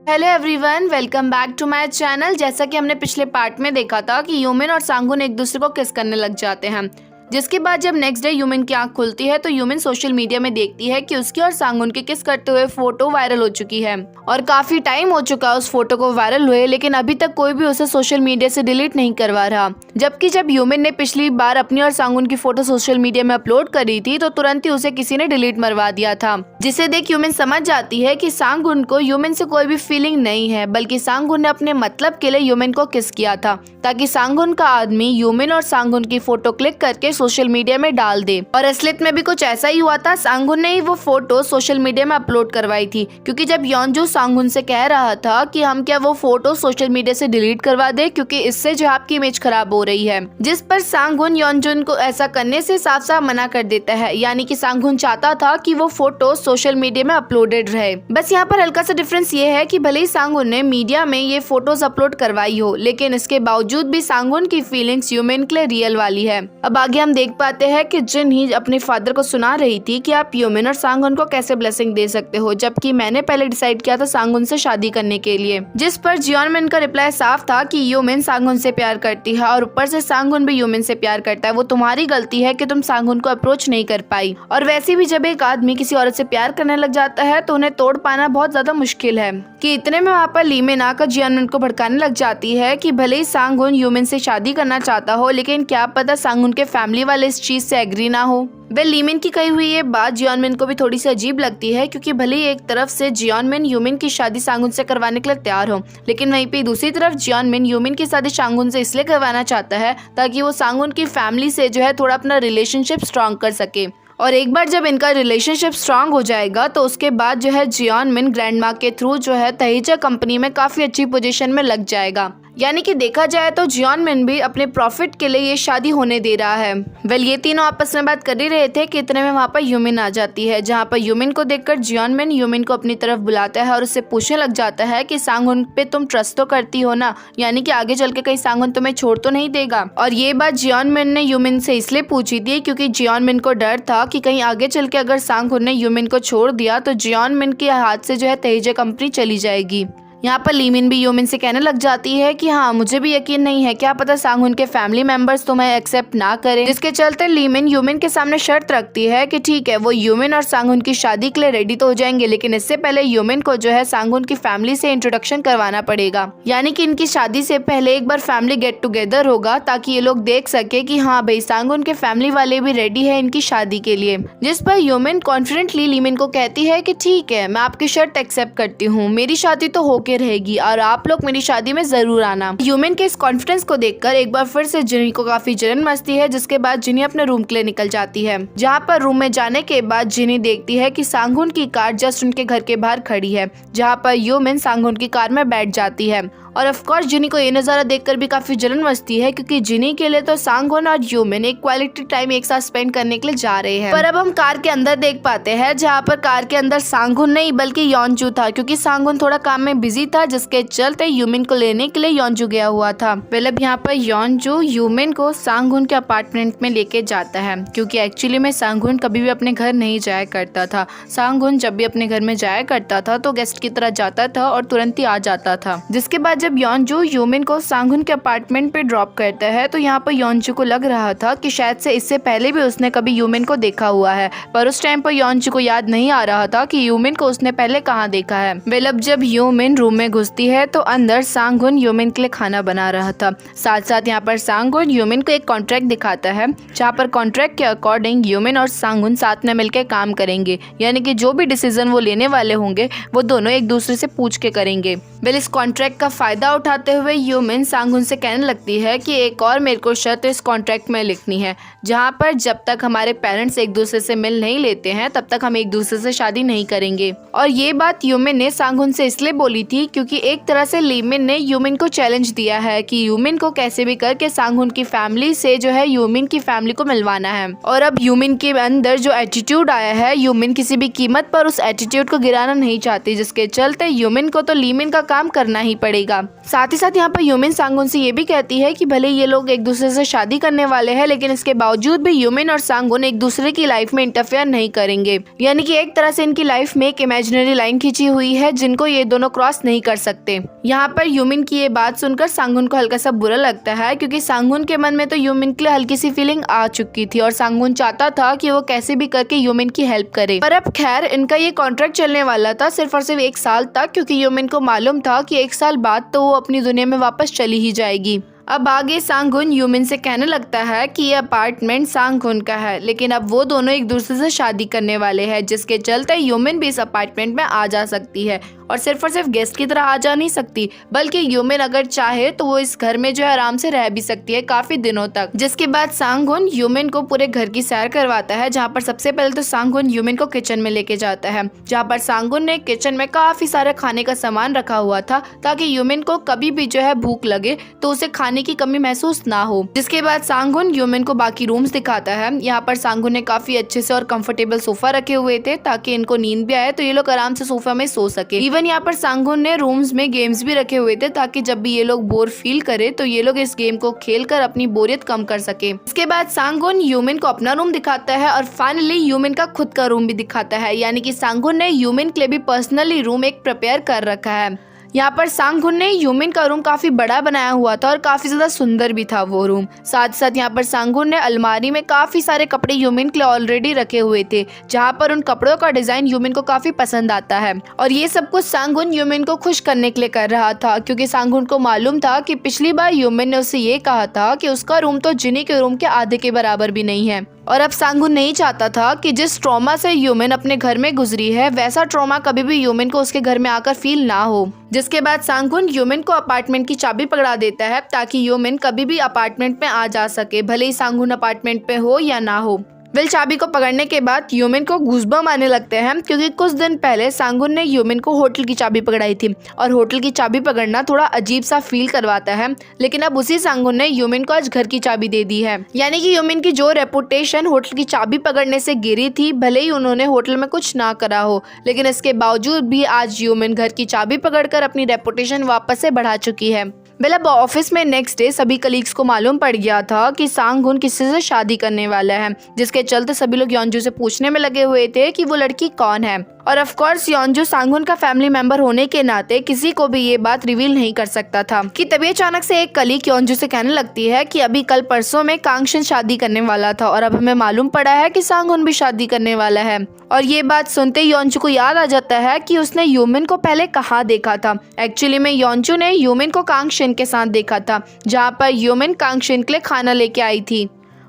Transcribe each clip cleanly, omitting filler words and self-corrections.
Hello everyone, welcome back to my channel. जैसा कि हमने पिछले पार्ट में देखा था कि यूमिन और सांगुन एक दूसरे को किस करने लग जाते हैं, जिसके बाद जब नेक्स्ट डे यूमिन की आंख खुलती है तो यूमिन सोशल मीडिया में देखती है कि उसकी और सांगुन की किस करते हुए फोटो वायरल हो चुकी है और काफी टाइम हो चुका है उस फोटो को वायरल हुए, लेकिन अभी तक कोई भी उसे सोशल मीडिया से डिलीट नहीं करवा रहा। जबकि जब यूमिन ने पिछली बार अपनी और सांगुन की फोटो सोशल मीडिया में अपलोड करी थी तो तुरंत ही उसे किसी ने डिलीट मरवा दिया था, जिसे देख यूमिन समझ जाती है कि सांगुन को यूमिन से कोई भी फीलिंग नहीं है, बल्कि सांगुन ने अपने मतलब के लिए यूमिन को किस किया था ताकि सांगुन का आदमी यूमिन और सांगुन की फोटो क्लिक करके सोशल मीडिया में डाल दे। और असलियत में भी कुछ ऐसा ही हुआ था। सांगुन ने ही वो फोटो सोशल मीडिया में अपलोड करवाई थी, क्योंकि जब योंजू सांगुन से कह रहा था कि हम क्या वो फोटो सोशल मीडिया से डिलीट करवा दे क्योंकि इससे जो आपकी इमेज खराब हो रही है, जिस पर सांगुन योंजुन को ऐसा करने से साफ साफ मना कर देता है। यानी कि सांगुन चाहता था कि वो फोटो सोशल मीडिया में अपलोडेड रहे। बस यहाँ पर हल्का सा डिफरेंस ये है कि भले ही सांगुन ने मीडिया में ये फोटोज अपलोड करवाई हो, लेकिन इसके बावजूद भी सांगुन की फीलिंग्स यूमिन के लिए रियल वाली है। अब आगे हम देख पाते हैं कि जिन ही अपने फादर को सुना रही थी कि आप यूमिन और सांगुन को कैसे ब्लेसिंग दे सकते हो, जबकि मैंने पहले डिसाइड किया था सांगुन से शादी करने के लिए, जिस पर जियोनमिन का रिप्लाई साफ था कि यूमिन सांगुन से प्यार करती है और ऊपर से सांगुन भी यूमिन से प्यार करता है। वो तुम्हारी गलती है कि तुम सांगुन को अप्रोच नहीं कर पाई। और वैसे भी जब एक आदमी किसी औरत से प्यार करने लग जाता है तो उन्हें तोड़ पाना बहुत ज्यादा मुश्किल है। कि इतने में वहाँ पर लीमिन आकर जियोनमिन को भड़काने लग जाती है कि भले ही सांगुन यूमिन से शादी करना चाहता हो, लेकिन क्या पता सांगुन के फैमिली वाले इस चीज से एग्री ना हो। लीमिन की कही हुई ये बात जियोनमिन को भी थोड़ी सी अजीब लगती है, क्योंकि भले ही एक तरफ से जियोनमिन यूमिन की शादी सांगुन से करवाने के लिए तैयार हो, लेकिन वहीं पे दूसरी तरफ जियोनमिन यूमिन की शादी सांगुन से इसलिए करवाना चाहता है ताकि वो सांगुन की फैमिली से जो है थोड़ा अपना रिलेशनशिप स्ट्रॉन्ग कर सके। और एक बार जब इनका रिलेशनशिप स्ट्रांग हो जाएगा तो उसके बाद जो है जियोनमिन ग्रैंडमा के थ्रू जो है तहीजा कंपनी में काफी अच्छी पोजीशन में लग जाएगा। यानी कि देखा जाए तो जियोनमिन भी अपने प्रॉफिट के लिए ये शादी होने दे रहा है। ये तीनों आपस में बात कर ही रहे थे कि इतने में वहाँ पर यूमिन आ जाती है, जहाँ पर यूमिन को देखकर जियोनमिन यूमिन को अपनी तरफ बुलाता है और उससे पूछने लग जाता है कि सांगुन पे तुम ट्रस्ट तो करती हो ना, यानी कि आगे चल के कहीं सांगुन तुम्हें छोड़ तो नहीं देगा। और ये बात जियोनमिन ने यूमिन से इसलिए पूछी थी क्योंकि जियोनमिन को डर था कि कहीं आगे चल के अगर सांगुन ने यूमिन को छोड़ दिया तो जियोनमिन के हाथ से जो है तहीजा कंपनी चली जाएगी। यहाँ पर लीमिन भी यूमिन से कहने लग जाती है कि हाँ, मुझे भी यकीन नहीं है, क्या पता सांगुन के फैमिली मेंबर्स तुम्हें एक्सेप्ट ना करें। जिसके चलते लीमिन यूमिन के सामने शर्त रखती है कि ठीक है, वो यूमिन और सांगुन की शादी के लिए रेडी तो हो जाएंगे, लेकिन इससे पहले यूमिन को जो है सांगुन की फैमिली से इंट्रोडक्शन करवाना पड़ेगा। यानी कि इनकी शादी से पहले एक बार फैमिली गेट टुगेदर होगा ताकि ये लोग देख सके कि हाँ भाई, सांगुन के फैमिली वाले भी रेडी है इनकी शादी के लिए। जिस पर यूमिन कॉन्फिडेंटली लीमिन को कहती है कि ठीक है, मैं आपकी शर्त एक्सेप्ट करती हूँ, मेरी शादी तो होके रहेगी और आप लोग मेरी शादी में जरूर आना। यूमिन के इस कॉन्फिडेंस को देखकर एक बार फिर से जिनी को काफी जलन मचती है, जिसके बाद जिनी अपने रूम के लिए निकल जाती है। जहाँ पर रूम में जाने के बाद जिनी देखती है कि सांगुन की कार जस्ट उनके घर के बाहर खड़ी है, जहाँ पर यूमिन सांगुन की कार में बैठ जाती है। और ऑफ कोर्स जिनी को ये नज़ारा देखकर भी काफी जलन मचती है, क्योंकि जिनी के लिए तो सांगुन और यूमिन एक क्वालिटी टाइम एक साथ स्पेंड करने के लिए जा रहे हैं। पर अब हम कार के अंदर देख पाते हैं, जहाँ पर कार के अंदर सांगुन नहीं बल्कि योंजू था, क्योंकि सांगुन थोड़ा काम में बिजी था, जिसके चलते यूमिन को लेने के लिए योंजू गया हुआ था। अब यहाँ पर योंजू यूमिन को सांगुन के अपार्टमेंट में लेके जाता है, क्योंकि एक्चुअली में सांगुन कभी भी अपने घर नहीं जाया करता था। सांगुन जब भी अपने घर में जाया करता था तो गेस्ट की तरह जाता था और तुरंत ही आ जाता था। जिसके बाद जब योंजू यूमिन को सांगुन के अपार्टमेंट पे ड्रॉप करता है तो यहाँ पर योंजू को लग रहा था कि शायद से इससे पहले भी उसने कभी यूमिन को देखा हुआ है, पर उस टाइम पर योंजू को याद नहीं आ रहा था कि यूमिन को उसने पहले कहाँ देखा है। अब जब यूमिन रूम में घुसती है तो अंदर सांगुन यूमिन के लिए खाना बना रहा था। साथ साथ यहाँ पर सांगुन यूमिन को एक कॉन्ट्रैक्ट दिखाता है, जहाँ पर कॉन्ट्रैक्ट के अकॉर्डिंग यूमिन और सांगुन साथ में मिलकर काम करेंगे, यानी कि जो भी डिसीजन वो लेने वाले होंगे वो दोनों एक दूसरे से पूछ के करेंगे। इस कॉन्ट्रैक्ट का फायदा उठाते हुए यूमिन सांगुन से कहने लगती है कि एक और मेरे को शर्त इस कॉन्ट्रैक्ट में लिखनी है, जहाँ पर जब तक हमारे पेरेंट्स एक दूसरे से मिल नहीं लेते हैं तब तक हम एक दूसरे से शादी नहीं करेंगे। और ये बात यूमिन ने सांगुन से इसलिए बोली थी क्योंकि एक तरह से लीमिन ने यूमिन को चैलेंज दिया है कि यूमिन को कैसे भी करके सांगुन की फैमिली से जो है यूमिन की फैमिली को मिलवाना है। और अब यूमिन के अंदर जो एटीट्यूड आया है, यूमिन किसी भी कीमत पर उस एटीट्यूड को गिराना नहीं चाहती, जिसके चलते यूमिन को तो लीमिन का काम करना ही पड़ेगा। साथ ही साथ यहाँ पर यूमिन सांगुन से ये भी कहती है कि भले ये लोग एक दूसरे से शादी करने वाले हैं, लेकिन इसके बावजूद भी यूमिन और सांगुन एक दूसरे की लाइफ में इंटरफेयर नहीं करेंगे। यानी कि एक तरह से इनकी लाइफ में एक इमेजिनरी लाइन खींची हुई है जिनको ये दोनों क्रॉस नहीं कर सकते। यहाँ पर यूमिन की ये बात सुनकर सांगुन को हल्का सा बुरा लगता है, क्योंकि सांगुन के मन में तो यूमिन के लिए हल्की सी फीलिंग आ चुकी थी और सांगुन चाहता था कि वो कैसे भी करके यूमिन की हेल्प करे। पर अब खैर इनका ये कॉन्ट्रैक्ट चलने वाला था सिर्फ और सिर्फ 1 साल तक, क्योंकि यूमिन को मालूम था कि 1 साल बाद तो वो अपनी दुनिया में वापस चली ही जाएगी। अब आगे सांगुन यूमिन से कहने लगता है कि ये अपार्टमेंट सांगुन का है, लेकिन अब वो दोनों एक दूसरे से शादी करने वाले हैं, जिसके चलते यूमिन भी इस अपार्टमेंट में आ जा सकती है और सिर्फ गेस्ट की तरह आ जा नहीं सकती, बल्कि यूमिन अगर चाहे तो वो इस घर में जो है आराम से रह भी सकती है काफी दिनों तक। जिसके बाद सांगुन यूमिन को पूरे घर की सैर करवाता है, जहाँ पर सबसे पहले तो सांगुन यूमिन को किचन में लेके जाता है, जहाँ पर सांगुन ने किचन में काफी सारा खाने का सामान रखा हुआ था ताकि यूमिन को कभी भी जो है भूख लगे तो उसे खाने की कमी महसूस ना हो। जिसके बाद सांगुन यूमिन को बाकी रूम्स दिखाता है। यहाँ पर सांगुन ने काफी अच्छे से और कंफर्टेबल सोफा रखे हुए थे ताकि इनको नींद भी आए तो ये लोग आराम से सोफा में सो सके। इवन यहाँ पर सांगुन ने रूम्स में गेम्स भी रखे हुए थे ताकि जब भी ये लोग बोर फील करे तो ये लोग इस गेम को खेलकर अपनी बोरियत कम कर सके। इसके बाद सांगुन यूमिन को अपना रूम दिखाता है और फाइनली यूमिन का खुद का रूम भी दिखाता है, यानी कि सांगुन ने यूमिन के लिए भी पर्सनली रूम एक प्रिपेयर कर रखा है। यहाँ पर सांगुन ने यूमिन का रूम काफी बड़ा बनाया हुआ था और काफी ज्यादा सुंदर भी था वो रूम। साथ साथ यहाँ पर सांगुन ने अलमारी में काफी सारे कपड़े यूमिन के लिए ऑलरेडी रखे हुए थे, जहाँ पर उन कपड़ों का डिजाइन यूमिन को काफी पसंद आता है। और ये सब कुछ सांगुन यूमिन को खुश करने के लिए कर रहा था, क्योंकि सांगुन को मालूम था कि पिछली बार यूमिन ने उसे ये कहा था कि उसका रूम तो जिनी के रूम के आधे के बराबर भी नहीं है। और अब सांगुन नहीं चाहता था कि जिस ट्रॉमा से यूमिन अपने घर में गुजरी है वैसा ट्रॉमा कभी भी यूमिन को उसके घर में आकर फील ना हो। जिसके बाद सांगुन यूमिन को अपार्टमेंट की चाबी पकड़ा देता है ताकि यूमिन कभी भी अपार्टमेंट में आ जा सके, भले ही सांगुन अपार्टमेंट पे हो या ना हो। चाबी को पकड़ने के बाद यूमिन को गूज़बम्प आने लगते हैं, क्योंकि कुछ दिन पहले सांगुन ने यूमिन को होटल की चाबी पकड़ाई थी और होटल की चाबी पकड़ना थोड़ा अजीब सा फील करवाता है। लेकिन अब उसी सांगुन ने यूमिन को आज घर की चाबी दे दी है, यानी कि यूमिन की जो रेपुटेशन होटल की चाबी पकड़ने से गिरी थी, भले ही उन्होंने होटल में कुछ ना करा हो, लेकिन इसके बावजूद भी आज यूमिन घर की चाबी पकड़कर अपनी रेपुटेशन वापस से बढ़ा चुकी है। अब ऑफिस में नेक्स्ट डे सभी कलीग्स को मालूम पड़ गया था कि सांगुन किसी से शादी करने वाला है, जिसके चलते सभी लोग योंजू से पूछने में लगे हुए थे कि वो लड़की कौन है। और ऑफ कोर्स योंजू सांगुन का फैमिली मेंबर होने के नाते किसी को भी ये बात रिवील नहीं कर सकता था कि तभी अचानक से एक कलीग योंजू से कहने लगती है कि अभी कल परसों में कांगशिन शादी करने वाला था और अब हमें मालूम पड़ा है कि सांगुन भी शादी करने वाला है। और ये बात सुनते योंजू को याद आ जाता है कि उसने यूमिन को पहले कहाँ देखा था। एक्चुअली में योंजू ने यूमिन को कांगशिन के साथ देखा था, जहाँ पर यूमिन कांगशिन के लिए खाना लेके आई थी।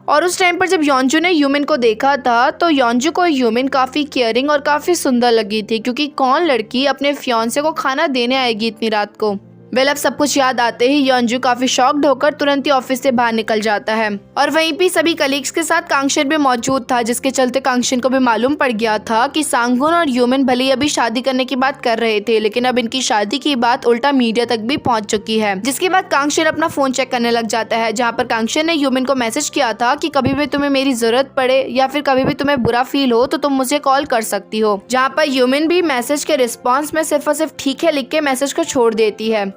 और उस टाइम पर जब योंजू ने यूमिन को देखा था तो योंजू को यूमिन काफ़ी केयरिंग और काफ़ी सुंदर लगी थी, क्योंकि कौन लड़की अपने फियांसे को खाना देने आएगी इतनी रात को। अब सब कुछ याद आते ही योंजू काफी शॉक्ड होकर तुरंत ही ऑफिस से बाहर निकल जाता है। और वहीं पे सभी कलीग्स के साथ कांगशिन भी मौजूद था, जिसके चलते कांगशिन को भी मालूम पड़ गया था कि सांगुन और यूमिन भले ही अभी शादी करने की बात कर रहे थे, लेकिन अब इनकी शादी की बात उल्टा मीडिया तक भी पहुंच चुकी है। जिसके बाद कांगशिन अपना फोन चेक करने लग जाता है, जहाँ पर कांगशिन ने यूमिन को मैसेज किया था कि कभी भी तुम्हें मेरी जरूरत पड़े या फिर कभी भी तुम्हें बुरा फील हो तो तुम मुझे कॉल कर सकती हो। जहाँ पर यूमिन भी मैसेज के रिस्पॉन्स में सिर्फ और सिर्फ ठीक है लिख के मैसेज को छोड़ देती है।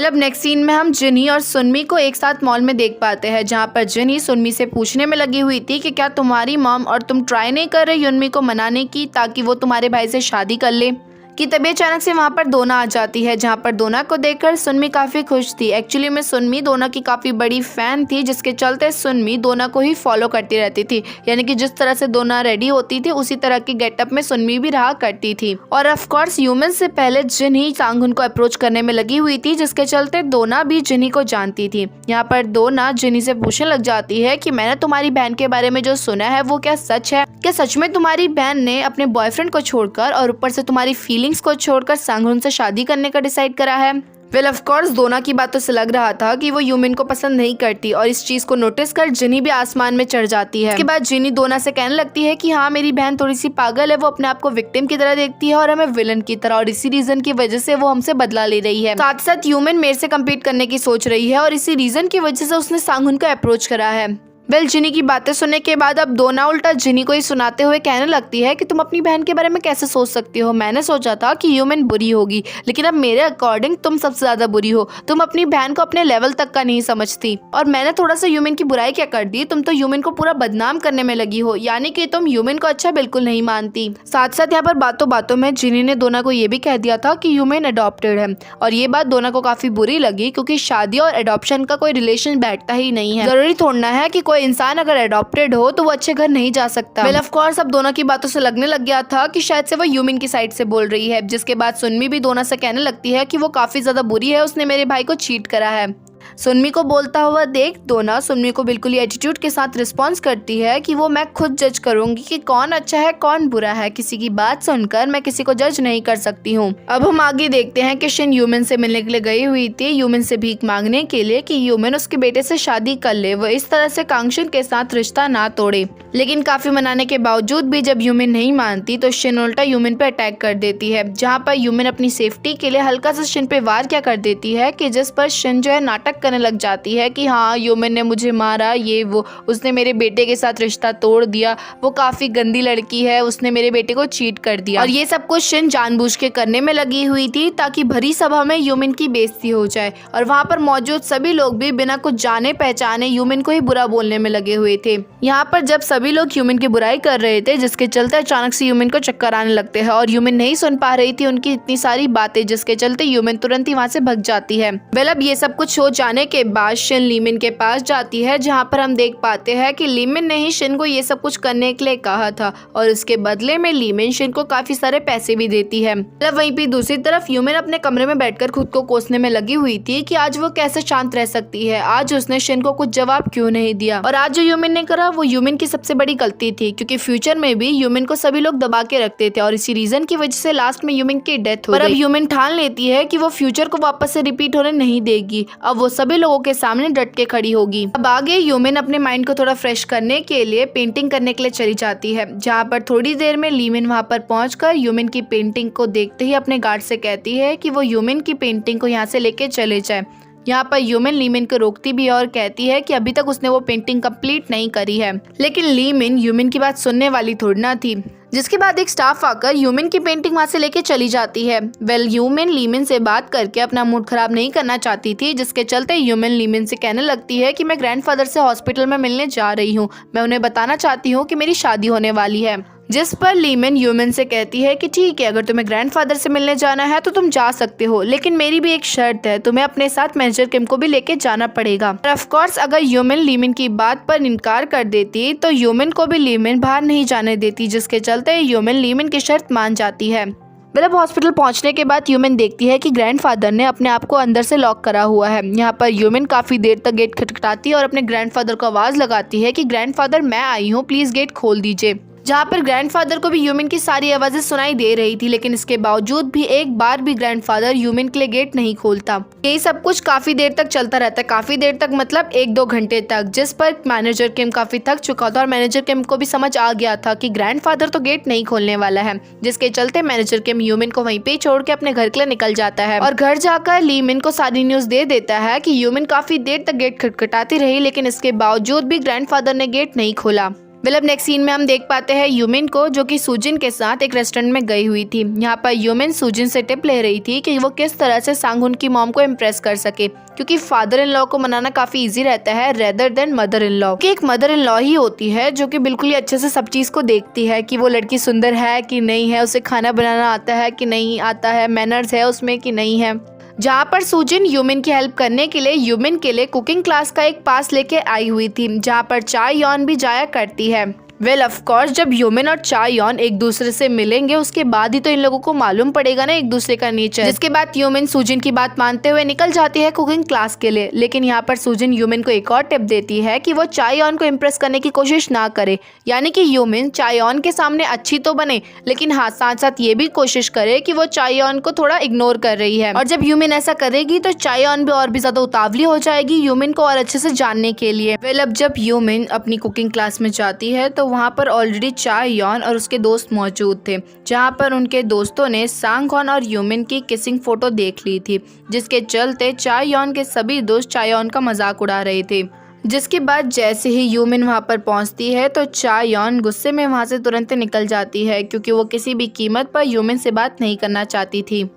अब नेक्स्ट सीन में हम जिनी और सुनमी को एक साथ मॉल में देख पाते हैं, जहाँ पर जिनी सुनमी से पूछने में लगी हुई थी कि क्या तुम्हारी मॉम और तुम ट्राई नहीं कर रहे युनमी को मनाने की ताकि वो तुम्हारे भाई से शादी कर ले। कि तभी अचानक से वहाँ पर दोना आ जाती है, जहाँ पर दोना को देखकर सुनमी काफी खुश थी। एक्चुअली में सुनमी दोना की काफी बड़ी फैन थी, जिसके चलते सुनमी दोना को ही फॉलो करती रहती थी, यानी कि जिस तरह से दोना रेडी होती थी उसी तरह की गेटअप में सुनमी भी रहा करती थी। और ऑफ कोर्स ह्यूमन से पहले जिनी सांगुन को अप्रोच करने में लगी हुई थी, जिसके चलते दोना भी जिनी को जानती थी। यहाँ पर दोना जिनी से पूछने लग जाती है कि मैंने तुम्हारी बहन के बारे में जो सुना है वो क्या सच है? क्या सच में तुम्हारी बहन ने अपने बॉयफ्रेंड को छोड़कर और ऊपर से तुम्हारी फीलिंग्स को छोड़कर सांगुन से शादी करने का डिसाइड करा है? ऑफ कोर्स दोना की बातों से लग रहा था कि वो यूमिन को पसंद नहीं करती, और इस चीज को नोटिस कर जिनी भी आसमान में चढ़ जाती है। इसके बाद जिनी दोना से कहने लगती है कि हाँ, मेरी बहन थोड़ी सी पागल है, वो अपने आप को विक्टिम की तरह देखती है और हमें विलन की तरह, और इसी रीजन की वजह से वो हमसे बदला ले रही है। साथ साथ यूमिन मेरे से कम्पीट करने की सोच रही है और इसी रीजन की वजह से उसने सांगुन को अप्रोच करा है। जिनी की बातें सुनने के बाद अब डोना उल्टा जिनी को ही सुनाते हुए कहने लगती है कि तुम अपनी बहन के बारे में कैसे सोच सकती हो। मैंने सोचा था कि ह्यूमन बुरी होगी, लेकिन अब मेरे अकॉर्डिंग तुम सबसे ज्यादा बुरी हो। तुम अपनी बहन को अपने लेवल तक का नहीं समझती, और मैंने थोड़ा सा ह्यूमन की बुराई क्या कर दी, तुम तो ह्यूमन को पूरा बदनाम करने में लगी हो, यानी कि तुम ह्यूमन को अच्छा बिल्कुल नहीं मानती। साथ साथ यहाँ पर बातों बातों में जिनी ने डोना को ये भी कह दिया था कि ह्यूमन अडॉप्टेड है, और ये बात डोना को काफी बुरी लगी, क्योंकि शादी और अडॉप्शन का कोई रिलेशन बैठता ही नहीं है। जरूरी थोड़ना है कि कोई इंसान अगर अडॉप्टेड हो तो वो अच्छे घर नहीं जा सकता। वेल ऑफ कोर्स अब दोनों की बातों से लगने लग गया था कि शायद से वो ह्यूमन की साइड से बोल रही है, जिसके बाद सुनमी भी डोना से कहने लगती है कि वो काफी ज्यादा बुरी है, उसने मेरे भाई को चीट करा है। सुनमी को बोलता हुआ देख डोना सुनमी को बिल्कुल ही एटीट्यूड के साथ रिस्पॉन्स करती है कि वो मैं खुद जज करूंगी कि कौन अच्छा है कौन बुरा है, किसी की बात सुनकर मैं किसी को जज नहीं कर सकती हूँ। अब हम आगे देखते हैं कि शिन ह्यूमन से मिलने के लिए गई हुई थी, ह्यूमन से भीख मांगने के लिए कि ह्यूमन उसके बेटे से शादी कर ले, वो इस तरह से कांगशिन के साथ रिश्ता ना तोड़े। लेकिन काफी मनाने के बावजूद भी जब ह्यूमन नहीं मानती तो शिन उल्टा ह्यूमन पे अटैक कर देती है, जहाँ पर ह्यूमन अपनी सेफ्टी के लिए हल्का सा शिन पे वार क्या कर देती है कि जिस पर शिन जो है नाटक करने लग जाती है कि हाँ ह्यूमन ने मुझे मारा, ये वो, उसने मेरे बेटे के साथ रिश्ता तोड़ दिया, वो काफी गंदी लड़की है, उसने मेरे बेटे को चीट कर दिया। और ये सब कुछ शिन जानबूझ के करने में लगी हुई थी ताकि भरी सभा में ह्यूमन की बेइज्जती हो जाए, और वहाँ पर मौजूद सभी लोग भी बिना कुछ जाने पहचाने ह्यूमन को ही बुरा बोलने में लगे हुए थे। यहाँ पर जब सभी लोग ह्यूमन की बुराई कर रहे थे, जिसके चलते अचानक से ह्यूमन को चक्कर आने लगते हैं, और ह्यूमन नहीं सुन पा रही थी उनकी इतनी सारी बातें, जिसके चलते ह्यूमन तुरंत ही वहाँ से भग जाती है। वेल अब ये सब कुछ हो जाने के बाद शिन लीमिन के पास जाती है, जहाँ पर हम देख पाते हैं कि लीमिन ने ही शिन को ये सब कुछ करने के लिए कहा था, और इसके बदले में लीमिन शिन को काफी सारे पैसे भी देती है। मतलब वहीं पे दूसरी तरफ ह्यूमन अपने कमरे में बैठकर खुद को कोसने में लगी हुई थी कि आज वो कैसे शांत रह सकती है, आज उसने शिन को कुछ जवाब क्यों नहीं दिया, और आज जो ह्यूमन ने करा वो ह्यूमन की सबसे बड़ी गलती थी, क्योंकि फ्यूचर में भी ह्यूमन को सभी लोग दबा के रखते थे, और इसी रीजन की वजह से लास्ट में ह्यूमन की डेथ हो गई। पर अब ह्यूमन ठान लेती है कि वो फ्यूचर को वापस से रिपीट होने नहीं देगी, अब वो सभी लोगों के सामने डट के खड़ी होगी। अब आगे ह्यूमन अपने माइंड को थोड़ा फ्रेश करने के लिए पेंटिंग करने के लिए चली जाती है, जहाँ पर थोड़ी देर में लीमिन वहाँ पर पहुंचकर ह्यूमन की पेंटिंग को देखते ही अपने गार्ड से कहती है कि वो ह्यूमन की पेंटिंग को यहाँ से लेके चले जाए। यहाँ पर ह्यूमन लीमिन को रोकती भी है और कहती है कि अभी तक उसने वो पेंटिंग कंप्लीट नहीं करी है, लेकिन लीमिन ह्यूमन की बात सुनने वाली थोड़ी ना थी, जिसके बाद एक स्टाफ आकर ह्यूमन की पेंटिंग वहाँ से लेके चली जाती है। वेल ह्यूमन लीमिन से बात करके अपना मूड खराब नहीं करना चाहती थी, जिसके चलते ह्यूमन लीमिन से कहने लगती है कि मैं ग्रैंडफादर से हॉस्पिटल में मिलने जा रही हूँ, मैं उन्हें बताना चाहती हूँ कि मेरी शादी होने वाली है। जिस पर लीमिन ह्यूमन से कहती है कि ठीक है, अगर तुम्हें ग्रैंडफादर से मिलने जाना है तो तुम जा सकते हो, लेकिन मेरी भी एक शर्त है, तुम्हें अपने साथ मैनेजर किम को भी लेके जाना पड़ेगा। और ऑफ कोर्स अगर ह्यूमन लीमिन की बात पर इनकार कर देती तो ह्यूमन को भी लीमिन बाहर नहीं जाने देती, जिसके चलते ह्यूमन लीमिन की शर्त मान जाती है। मतलब हॉस्पिटल पहुंचने के बाद ह्यूमन देखती है कि ग्रैंडफादर ने अपने आप को अंदर से लॉक करा हुआ है। यहाँ पर ह्यूमन काफी देर तक गेट खटखटाती है और अपने ग्रैंडफादर को आवाज लगाती है कि ग्रैंडफादर मैं आई हूँ, प्लीज गेट खोल दीजिए। जहाँ पर ग्रैंडफादर को भी ह्यूमन की सारी आवाजें सुनाई दे रही थी, लेकिन इसके बावजूद भी एक बार भी ग्रैंडफादर ह्यूमन के लिए गेट नहीं खोलता। यही सब कुछ काफी देर तक चलता रहता है, काफी देर तक मतलब 1-2 घंटे तक, जिस पर मैनेजर किम काफी थक चुका था और मैनेजर किम को भी समझ आ गया था कि ग्रैंडफादर तो गेट नहीं खोलने वाला है, जिसके चलते मैनेजर किम ह्यूमन को वहीं पे छोड़ के अपने घर के लिए निकल जाता है और घर जाकर लीमिन को सारी न्यूज दे देता है कि ह्यूमन काफी देर तक गेट खटखटाती रही, लेकिन इसके बावजूद भी ग्रैंडफादर ने गेट नहीं खोला। मतलब नेक्स्ट सीन में हम देख पाते हैं ह्यूमन को, जो कि सूजिन के साथ एक रेस्टोरेंट में गई हुई थी। यहाँ पर ह्यूमन सूजिन से टिप ले रही थी कि वो किस तरह से सांगहुन की मॉम को इम्प्रेस कर सके, क्योंकि फादर इन लॉ को मनाना काफी इजी रहता है rather than mother in law, कि एक मदर इन लॉ ही होती है जो कि बिल्कुल ही अच्छे से सब चीज को देखती है कि वो लड़की सुंदर है कि नहीं है, उसे खाना बनाना आता है कि नहीं आता है, मैनर्स है उसमें कि नहीं है। जहाँ पर सूजिन ह्यूमन की हेल्प करने के लिए ह्यूमन के लिए कुकिंग क्लास का एक पास लेके आई हुई थी, जहाँ पर चाय यॉन भी जाया करती है। वेल ऑफ कोर्स जब ह्यूमन और चाय यॉन एक दूसरे से मिलेंगे उसके बाद ही तो इन लोगों को मालूम पड़ेगा ना एक दूसरे का नेचर, जिसके बाद ह्यूमन सूजिन की बात मानते हुए निकल जाती है कुकिंग क्लास के लिए। लेकिन यहाँ पर सूजिन ह्यूमन को एक और टिप देती है कि वो चाय यॉन को इम्प्रेस करने की कोशिश ना करे, यानी कि ह्यूमन चाय यॉन के सामने अच्छी तो बने, लेकिन हाँ साथ साथ ये भी कोशिश करे कि वो चाय यॉन को थोड़ा इग्नोर कर रही है। और जब ह्यूमन ऐसा करेगी तो चाय यॉन भी और भी ज्यादा उतावली हो जाएगी ह्यूमन को और अच्छे से जानने के लिए। वेल अब जब ह्यूमन अपनी कुकिंग क्लास में जाती है तो वहाँ पर ऑलरेडी चाय यॉन और उसके दोस्त मौजूद थे, जहाँ पर उनके दोस्तों ने सांगहोन और ह्यूमन की किसिंग फोटो देख ली थी, जिसके चलते चाय यॉन के सभी दोस्त चाय यॉन का मजाक उड़ा रहे थे। जिसके बाद जैसे ही यूमिन वहाँ पर पहुँचती है तो चायोन गुस्से में वहाँ से तुरंत निकल जाती है, क्योंकि वो किसी भी कीमत पर यूमिन से बात नहीं करना चाहती थी।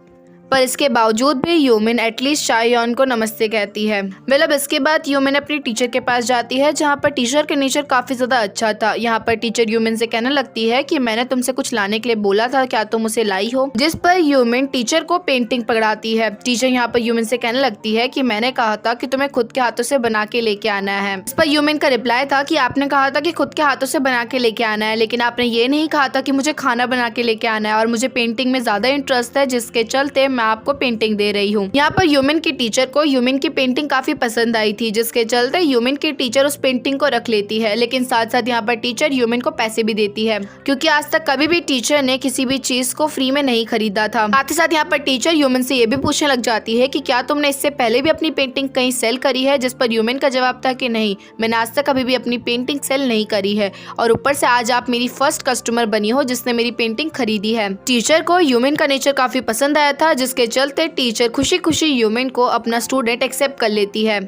पर इसके बावजूद भी यूमिन एटलीस्ट चायोन को नमस्ते कहती है। अब इसके बाद यूमिन अपनी टीचर के पास जाती है, जहाँ पर टीचर का नेचर काफी ज्यादा अच्छा था। यहाँ पर टीचर यूमिन से कहने लगती है कि मैंने तुमसे कुछ लाने के लिए बोला था, क्या तुम उसे लाई हो? जिस पर यूमिन टीचर को पेंटिंग पकड़ाती है। टीचर यहाँ पर यूमिन से कहने लगती है कि मैंने कहा था कि तुम्हें खुद के हाथों से बना के लेके आना है। इस पर यूमिन का रिप्लाई था कि आपने कहा था कि खुद के हाथों से बना के लेके आना है, लेकिन आपने ये नहीं कहा था कि मुझे खाना बना के लेके आना है, और मुझे पेंटिंग में ज्यादा इंटरेस्ट है, जिसके चलते मैं आपको पेंटिंग दे रही हूँ। यहाँ पर यूमिन की टीचर को यूमिन की पेंटिंग काफी पसंद आई थी, जिसके चलते यूमिन की टीचर उस पेंटिंग को रख लेती है। लेकिन साथ साथ यहाँ पर टीचर यूमिन को पैसे भी देती है, क्योंकि आज तक कभी भी टीचर ने किसी भी चीज को फ्री में नहीं खरीदा था। साथ ही साथ यहाँ पर टीचर यूमिन से ये भी पूछने लग जाती है कि क्या तुमने इससे पहले भी अपनी पेंटिंग कहीं सेल करी है? जिस पर यूमिन का जवाब था कि नहीं, मैंने आज तक कभी भी अपनी पेंटिंग सेल नहीं करी है, और ऊपर से आज आप मेरी फर्स्ट कस्टमर बनी हो जिसने मेरी पेंटिंग खरीदी है। टीचर को यूमिन का नेचर काफी पसंद आया था, जिसके चलते टीचर खुशी खुशी यूमिन को अपना स्टूडेंट एक्सेप्ट कर लेती है।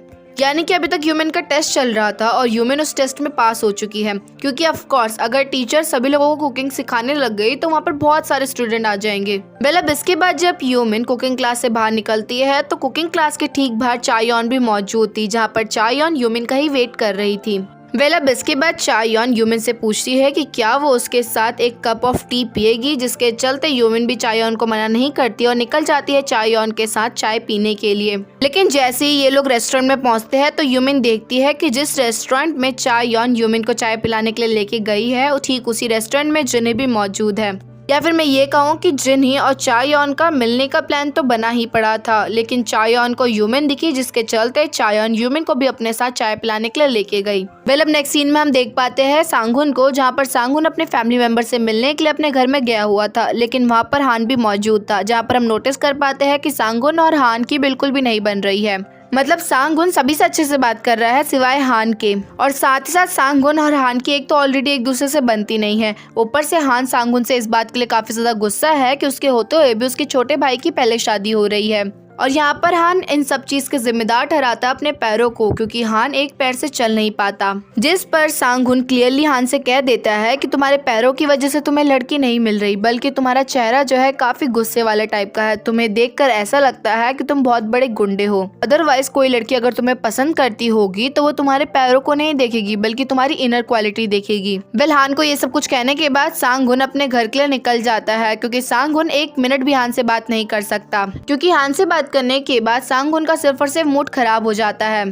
यानी कि अभी तक यूमिन का टेस्ट चल रहा था और यूमिन उस टेस्ट में पास हो चुकी है, क्योंकि ऑफ कोर्स अगर टीचर सभी लोगों को कुकिंग सिखाने लग गई तो वहाँ पर बहुत सारे स्टूडेंट आ जाएंगे। अब इसके बाद जब यूमिन कुकिंग क्लास से बाहर निकलती है तो कुकिंग क्लास के ठीक बाहर चायोन भी मौजूद थी, जहाँ पर चायोन यूमिन का ही वेट कर रही थी। अब इसके बाद चायोन यूमिन से पूछती है कि क्या वो उसके साथ एक कप ऑफ टी पिएगी, जिसके चलते यूमिन भी चायोन को मना नहीं करती और निकल जाती है चायोन के साथ चाय पीने के लिए। लेकिन जैसे ही ये लोग रेस्टोरेंट में पहुंचते हैं तो यूमिन देखती है कि जिस रेस्टोरेंट में चायोन यूमिन को चाय पिलाने के लिए लेके गई है, ठीक उसी रेस्टोरेंट में जिन्ही भी मौजूद है। या फिर मैं ये कहूँ कि जिन्ही और चायोन का मिलने का प्लान तो बना ही पड़ा था, लेकिन चायोन को यूमिन दिखी, जिसके चलते चायोन यूमिन को भी अपने साथ चाय पिलाने के लिए लेके गई। अब नेक्स्ट सीन में हम देख पाते हैं सांगुन को, जहाँ पर सांगुन अपने फैमिली मेंबर से मिलने के लिए अपने घर में गया हुआ था, लेकिन वहाँ पर हान भी मौजूद था, जहाँ पर हम नोटिस कर पाते हैं कि सांगुन और हान की बिल्कुल भी नहीं बन रही है। मतलब सांगुन सभी से अच्छे से बात कर रहा है सिवाय हान के, और साथ ही साथ सांगुन और हान की एक तो ऑलरेडी एक दूसरे से बनती नहीं है, ऊपर से हान सांगुन से इस बात के लिए काफी ज्यादा गुस्सा है कि उसके होते हुए भी उसके छोटे भाई की पहले शादी हो रही है। और यहाँ पर हान इन सब चीज के जिम्मेदार ठहराता अपने पैरों को, क्योंकि हान एक पैर से चल नहीं पाता। जिस पर सांगुन क्लियरली हान से कह देता है कि तुम्हारे पैरों की वजह से तुम्हें लड़की नहीं मिल रही, बल्कि तुम्हारा चेहरा जो है काफी गुस्से वाले टाइप का है, तुम्हें देखकर ऐसा लगता है कि तुम बहुत बड़े गुंडे हो। अदरवाइज कोई लड़की अगर तुम्हें पसंद करती होगी तो वो तुम्हारे पैरों को नहीं देखेगी, बल्कि तुम्हारी इनर क्वालिटी देखेगी। हान को ये सब कुछ कहने के बाद सांगुन अपने घर के लिए निकल जाता है, क्योंकि सांगुन एक मिनट भी हान से बात नहीं कर सकता, क्योंकि हान से बात करने के बाद सांगुन का सिर्फ और सिर्फ मूड खराब हो जाता है।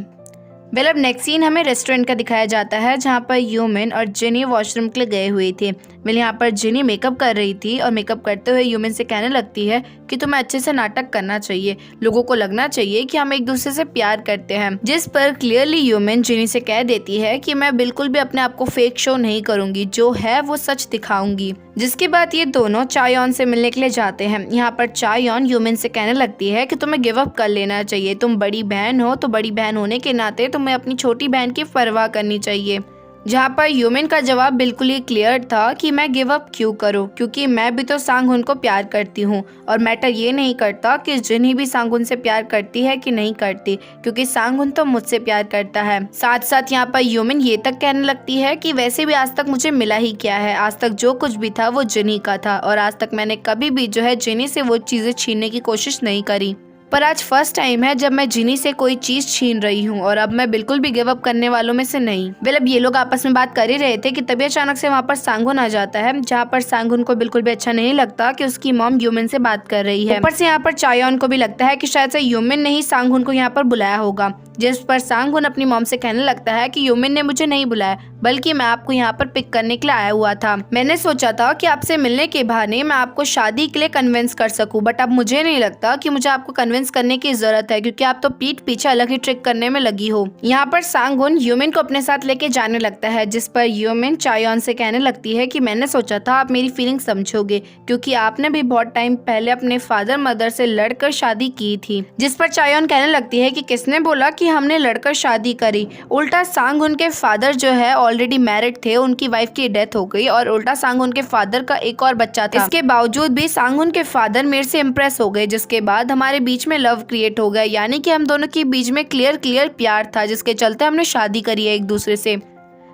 अब नेक्स्ट सीन हमें रेस्टोरेंट का दिखाया जाता है, जहाँ पर यूमिन और जिनी वॉशरूम के लिए गए हुए थे। यहाँ पर जिनी मेकअप कर रही थी और मेकअप करते हुए यूमिन से कहने लगती है कि तुम्हें अच्छे से नाटक करना चाहिए, लोगों को लगना चाहिए कि हम एक दूसरे से प्यार करते हैं। जिस पर क्लियरली यूमिन जिनी से कह देती है कि मैं बिल्कुल भी अपने आप को फेक शो नहीं करूंगी, जो है वो सच दिखाऊंगी। जिसके बाद ये दोनों चायोन से मिलने के लिए जाते हैं। यहाँ पर चायोन यूमिन से कहने लगती है कि तुम्हें गिव अप कर लेना चाहिए, तुम बड़ी बहन हो तो बड़ी बहन होने के नाते तुम्हें अपनी छोटी बहन की परवाह करनी चाहिए। जहाँ पर यूमिन का जवाब बिल्कुल ही क्लियर था कि मैं गिव अप क्यों करूँ, क्योंकि मैं भी तो सांगुन को प्यार करती हूँ, और मैटर ये नहीं करता कि जिन्ही भी सांगुन से प्यार करती है कि नहीं करती, क्योंकि सांगुन तो मुझसे प्यार करता है। साथ साथ यहाँ पर यूमिन ये तक कहने लगती है कि वैसे भी आज तक मुझे मिला ही क्या है, आज तक जो कुछ भी था वो जिनी का था, और आज तक मैंने कभी भी जो है जिनी से वो चीजें छीनने की कोशिश नहीं करी। पर आज फर्स्ट टाइम है जब मैं जिनी से कोई चीज छीन रही हूँ, और अब मैं बिल्कुल भी गिव अप करने वालों में से नहीं। अब ये लोग आपस में बात कर ही रहे थे कि तभी अचानक से वहाँ पर सांगुन आ जाता है, जहाँ पर सांगुन को बिल्कुल भी अच्छा नहीं लगता कि उसकी मॉम यूमिन से बात कर रही है। ऊपर से यहाँ पर चायोन को भी लगता है कि शायद से यूमिन ने ही सांगुन को यहाँ पर बुलाया होगा। जिस पर सांगुन अपनी मॉम से कहने लगता है कि यूमिन ने मुझे नहीं बुलाया, बल्कि मैं आपको यहाँ पर पिक करने के लिए आया हुआ था। मैंने सोचा था कि आपसे मिलने के बहाने मैं आपको शादी के लिए कन्विंस कर सकूं, बट अब मुझे नहीं लगता कि मुझे आपको कन्विंस करने की जरूरत है, क्योंकि आप तो पीठ पीछे अलग ही ट्रिक करने में लगी हो। यहाँ पर सांगुन यूमिन को अपने साथ लेके जाने लगता है, जिस पर यूमिन चायोन से कहने लगती है कि मैंने सोचा था आप मेरी फीलिंग समझोगे, क्योंकि आपने भी बहुत टाइम पहले अपने फादर मदर से लड़कर शादी की थी। जिस पर चायोन कहने लगती है कि किसने बोला कि हमने लड़कर शादी करी, उल्टा सांगुन के फादर जो है ऑलरेडी मैरिड थे, उनकी वाइफ की डेथ हो गई, और उल्टा सांगुन के फादर का एक और बच्चा था। इसके बावजूद भी सांगुन के फादर मेरे से इम्प्रेस हो गए, जिसके बाद हमारे बीच बीच में लव क्रिएट हो गया, यानी कि हम दोनों के बीच में क्लियर प्यार था, जिसके चलते हमने शादी करी है एक दूसरे से।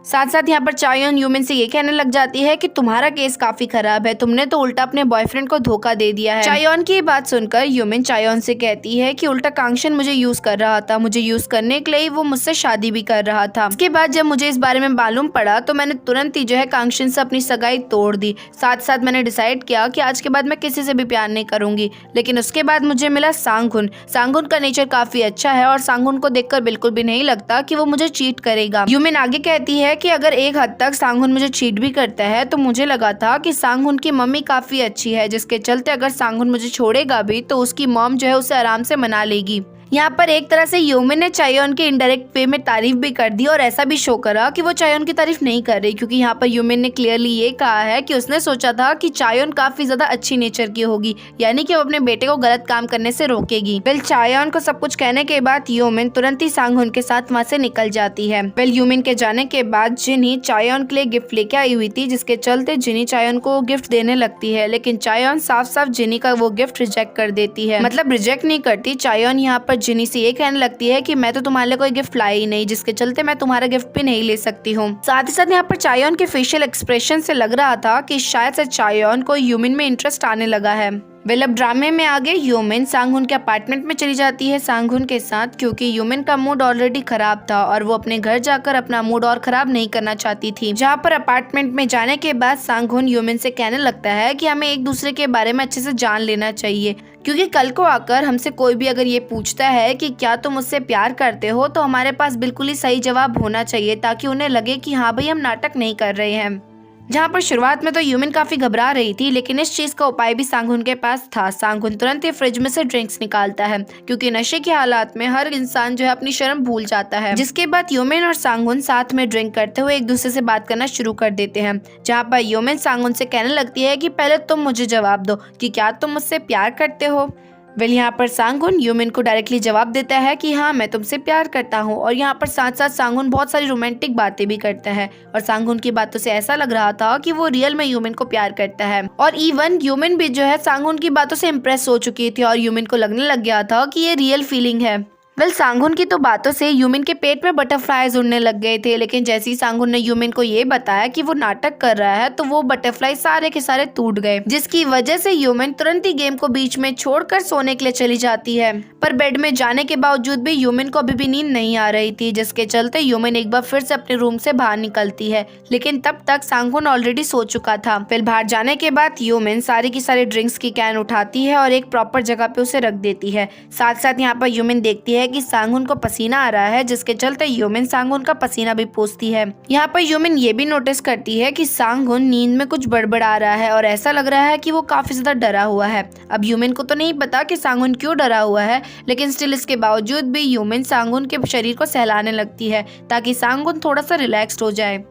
साथ साथ यहाँ पर चायोन यूमिन से ये कहने लग जाती है कि तुम्हारा केस काफी खराब है, तुमने तो उल्टा अपने बॉयफ्रेंड को धोखा दे दिया है। चायोन की ये बात सुनकर यूमिन चायोन से कहती है कि उल्टा कांगशन मुझे यूज कर रहा था, मुझे यूज करने के लिए वो मुझसे शादी भी कर रहा था। इसके बाद जब मुझे इस बारे में मालूम पड़ा तो मैंने तुरंत ही जो है कांगशन से अपनी सगाई तोड़ दी। साथ साथ मैंने डिसाइड किया कि आज के बाद मैं किसी से भी प्यार नहीं करूंगी। लेकिन उसके बाद मुझे मिला सांगुन। सांगुन का नेचर काफी अच्छा है और सांगुन को देखकर बिल्कुल भी नहीं लगता कि वो मुझे चीट करेगा। यूमिन आगे कहती है कि अगर एक हद तक सांगुन मुझे चीट भी करता है तो मुझे लगा था कि सांगुन की मम्मी काफी अच्छी है, जिसके चलते अगर सांगुन मुझे छोड़ेगा भी तो उसकी मॉम जो है उसे आराम से मना लेगी। यहाँ पर एक तरह से यूमिन ने चायोन की इनडायरेक्ट वे में तारीफ भी कर दी और ऐसा भी शो करा कि वो चायोन की तारीफ नहीं कर रही, क्योंकि यहाँ पर यूमिन ने क्लियरली ये कहा है कि उसने सोचा था कि चायोन काफी ज्यादा अच्छी नेचर की होगी, यानी कि वो अपने बेटे को गलत काम करने से रोकेगी। वेल चायोन को सब कुछ कहने के बाद यूमिन तुरंत ही सांगुन के साथ वहाँ से निकल जाती है। वेल यूमिन के जाने के बाद जिनी चायोन के लिए गिफ्ट लेके आई हुई थी, जिसके चलते जिनी चायोन को गिफ्ट देने लगती है, लेकिन चायोन साफ साफ जिनी का वो गिफ्ट रिजेक्ट कर देती है। मतलब रिजेक्ट नहीं करती, चायोन यहाँ पर जिनी से ये कहने लगती है कि मैं तो तुम्हारे लिए कोई गिफ्ट लाई ही नहीं, जिसके चलते मैं तुम्हारा गिफ्ट भी नहीं ले सकती हूँ। साथ ही साथ यहाँ पर चायोन के फेशियल एक्सप्रेशन से लग रहा था कि शायद से चायोन को यूमिन में इंटरेस्ट आने लगा है। वेल अब ड्रामे में आगे यूमिन सांगुन के अपार्टमेंट में चली जाती है सांगुन के साथ, क्योंकि यूमिन का मूड ऑलरेडी खराब था और वो अपने घर जाकर अपना मूड और खराब नहीं करना चाहती थी। जहाँ पर अपार्टमेंट में जाने के बाद सांगुन यूमिन से कहने लगता है कि हमें एक दूसरे के बारे में अच्छे से जान लेना चाहिए, क्योंकि कल को आकर हमसे कोई भी अगर ये पूछता है कि क्या तुम मुझसे प्यार करते हो तो हमारे पास बिल्कुल ही सही जवाब होना चाहिए, ताकि उन्हें लगे कि हाँ भाई हम नाटक नहीं कर रहे हैं। जहाँ पर शुरुआत में तो यूमिन काफी घबरा रही थी, लेकिन इस चीज का उपाय भी सांगुन के पास था। सांगुन तुरंत ही फ्रिज में से ड्रिंक्स निकालता है, क्योंकि नशे के हालात में हर इंसान जो है अपनी शर्म भूल जाता है। जिसके बाद यूमिन और सांगुन साथ में ड्रिंक करते हुए एक दूसरे से बात करना शुरू कर देते हैं। जहाँ पर यूमिन सांगुन से कहने लगती है कि पहले तुम मुझे जवाब दो कि क्या तुम मुझसे प्यार करते हो। वेल यहाँ पर सांगुन यूमिन को डायरेक्टली जवाब देता है कि हाँ मैं तुमसे प्यार करता हूँ, और यहाँ पर साथ साथ सांगुन बहुत सारी रोमांटिक बातें भी करता है और सांगुन की बातों से ऐसा लग रहा था कि वो रियल में यूमिन को प्यार करता है। और इवन यूमिन भी जो है सांगुन की बातों से इम्प्रेस हो चुकी थी और यूमिन को लगने लग गया था कि ये रियल फीलिंग है। वेल सांगुन की तो बातों से यूमिन के पेट में बटरफ्लाईज उड़ने लग गए थे, लेकिन जैसे ही सांगुन ने यूमिन को ये बताया कि वो नाटक कर रहा है तो वो बटरफ्लाई सारे के सारे टूट गए, जिसकी वजह से यूमिन तुरंत ही गेम को बीच में छोड़कर सोने के लिए चली जाती है। पर बेड में जाने के बावजूद भी यूमिन को अभी भी नींद नहीं आ रही थी, जिसके चलते यूमिन एक बार फिर से अपने रूम से बाहर निकलती है, लेकिन तब तक सांगुन ऑलरेडी सो चुका था। फिर बाहर जाने के बाद यूमिन सारी की सारी ड्रिंक्स की कैन उठाती है और एक प्रॉपर जगह पे उसे रख देती है। साथ साथ यहाँ पर यूमिन देखती है कि सांगुन को पसीना आ रहा है, जिसके चलते यूमिन सांगुन का पसीना भी पोंछती है। यहाँ पर यूमिन ये भी नोटिस करती है कि सांगुन नींद में कुछ बड़बड़ा रहा है और ऐसा लग रहा है कि वो काफी ज्यादा डरा हुआ है। अब यूमिन को तो नहीं पता कि सांगुन क्यों डरा हुआ है, लेकिन स्टिल इसके बावजूद भी यूमिन सांगुन के शरीर को सहलाने लगती है ताकि सांगुन थोड़ा सा रिलैक्स्ड हो जाए।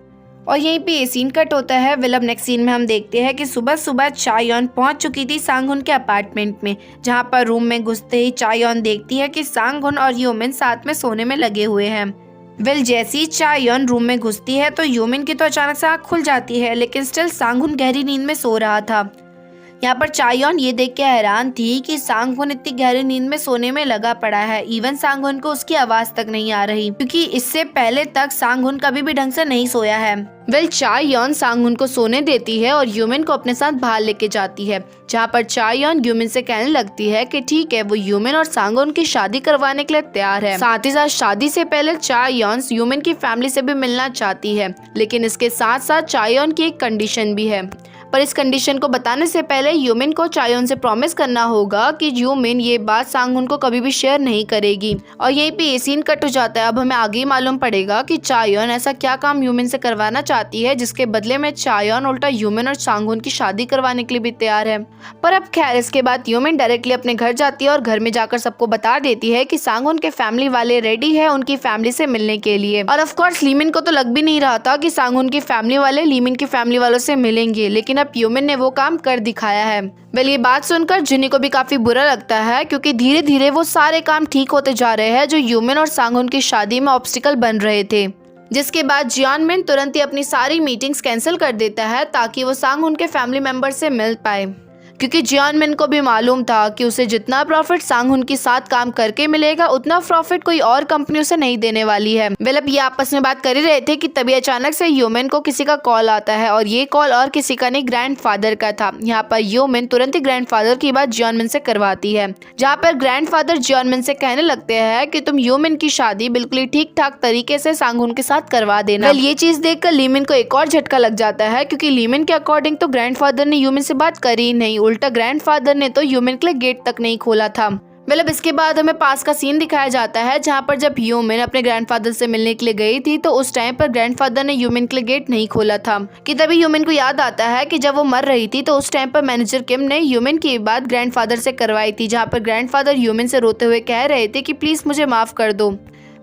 और यहीं पे ये सीन कट होता है। वेल अब नेक्स्ट सीन में हम देखते हैं कि सुबह सुबह चायोन पहुंच चुकी थी सांगुन के अपार्टमेंट में, जहां पर रूम में घुसते ही चायोन देखती है कि सांगुन और यूमिन साथ में सोने में लगे हुए हैं। वेल जैसी ही चायोन रूम में घुसती है तो यूमिन की तो अचानक से आँख खुल जाती है, लेकिन स्टिल सांगुन गहरी नींद में सो रहा था। यहाँ पर चायोन ये देख के हैरान थी कि सांगुन इतनी गहरी नींद में सोने में लगा पड़ा है। इवन सांगुन को उसकी आवाज तक नहीं आ रही, क्योंकि इससे पहले तक सांगुन कभी भी ढंग से नहीं सोया है। वेल चायोन सांगुन को सोने देती है और यूमिन को अपने साथ बाहर लेके जाती है, जहाँ पर चायोन यूमिन से कहने लगती है कि ठीक है वो यूमिन और सांगुन की शादी करवाने के लिए तैयार है। साथ ही साथ शादी से पहले चायोन यूमिन की फैमिली से भी मिलना चाहती है, लेकिन इसके साथ साथ चायोन की एक कंडीशन भी है। पर इस कंडीशन को बताने से पहले यूमिन को चायोन से प्रॉमिस करना होगा कि यूमिन ये बात सांगुन को कभी भी शेयर नहीं करेगी। और यहीं पे ये सीन कट हो जाता है। अब हमें आगे ही मालूम पड़ेगा कि चायोन ऐसा क्या काम यूमिन से करवाना चाहती है जिसके बदले में चायोन उल्टा यूमिन और सांगुन की शादी करवाने के लिए भी तैयार है। पर अब खैर इसके बाद यूमिन डायरेक्टली अपने घर जाती है और घर में जाकर सबको बता देती है कि सांगुन के फैमिली वाले रेडी है उनकी फैमिली से मिलने के लिए। और ऑफ कोर्स लीमिन को तो लग भी नहीं रहा था कि सांगुन की फैमिली वाले लीमिन की फैमिली वालों से मिलेंगे, लेकिन अब यूमिन ने वो काम कर दिखाया है। वेल ये बात सुनकर जिनी को भी काफी बुरा लगता है, क्योंकि धीरे धीरे वो सारे काम ठीक होते जा रहे हैं जो यूमिन और सांगुन की शादी में ऑब्स्टिकल बन रहे थे। जिसके बाद जियानमिन तुरंत ही अपनी सारी मीटिंग्स कैंसिल कर देता है ताकि वो सांगुन के फैमिली मेंबर से मिल पाए। क्योंकि जियोनमिन को भी मालूम था कि उसे जितना प्रॉफिट सांगहुन के साथ काम करके मिलेगा उतना प्रॉफिट कोई और कंपनी उसे नहीं देने वाली है। मतलब ये आपस में बात कर ही रहे थे कि तभी अचानक से ह्यूमन को किसी का कॉल आता है और ये कॉल और किसी का नहीं, ग्रैंडफादर का था। यहाँ पर ह्यूमन तुरंत ही ग्रैंडफादर की बात जियोनमिन से करवाती है, जहाँ पर ग्रैंडफादर जियोनमिन से कहने लगते हैं कि तुम ह्यूमन की शादी बिल्कुल ही ठीक ठाक तरीके से सांगहुन के साथ करवा देना। ये चीज देखकर लीमिन को एक और झटका लग जाता है, क्योंकि लीमिन के अकॉर्डिंग तो ग्रैंडफादर ने ह्यूमन से बात करी ही नहीं, उल्टा ग्रैंडफादर ने तो ह्यूमन के लिए गेट तक नहीं खोला था। मतलब इसके बाद हमें पास का सीन दिखाया जाता है, जहाँ पर जब ह्यूमन अपने ग्रैंडफादर से मिलने के लिए गई थी तो उस टाइम पर ग्रैंडफादर ने ह्यूमन के लिए गेट नहीं खोला था। कि तभी ह्यूमन को याद आता है कि जब वो मर रही थी तो उस टाइम पर मैनेजर किम ने ह्यूमन की बात ग्रैंडफादर से करवाई थी, जहाँ पर ग्रैंडफादर ह्यूमन से रोते हुए कह रहे थे कि प्लीज मुझे माफ कर दो।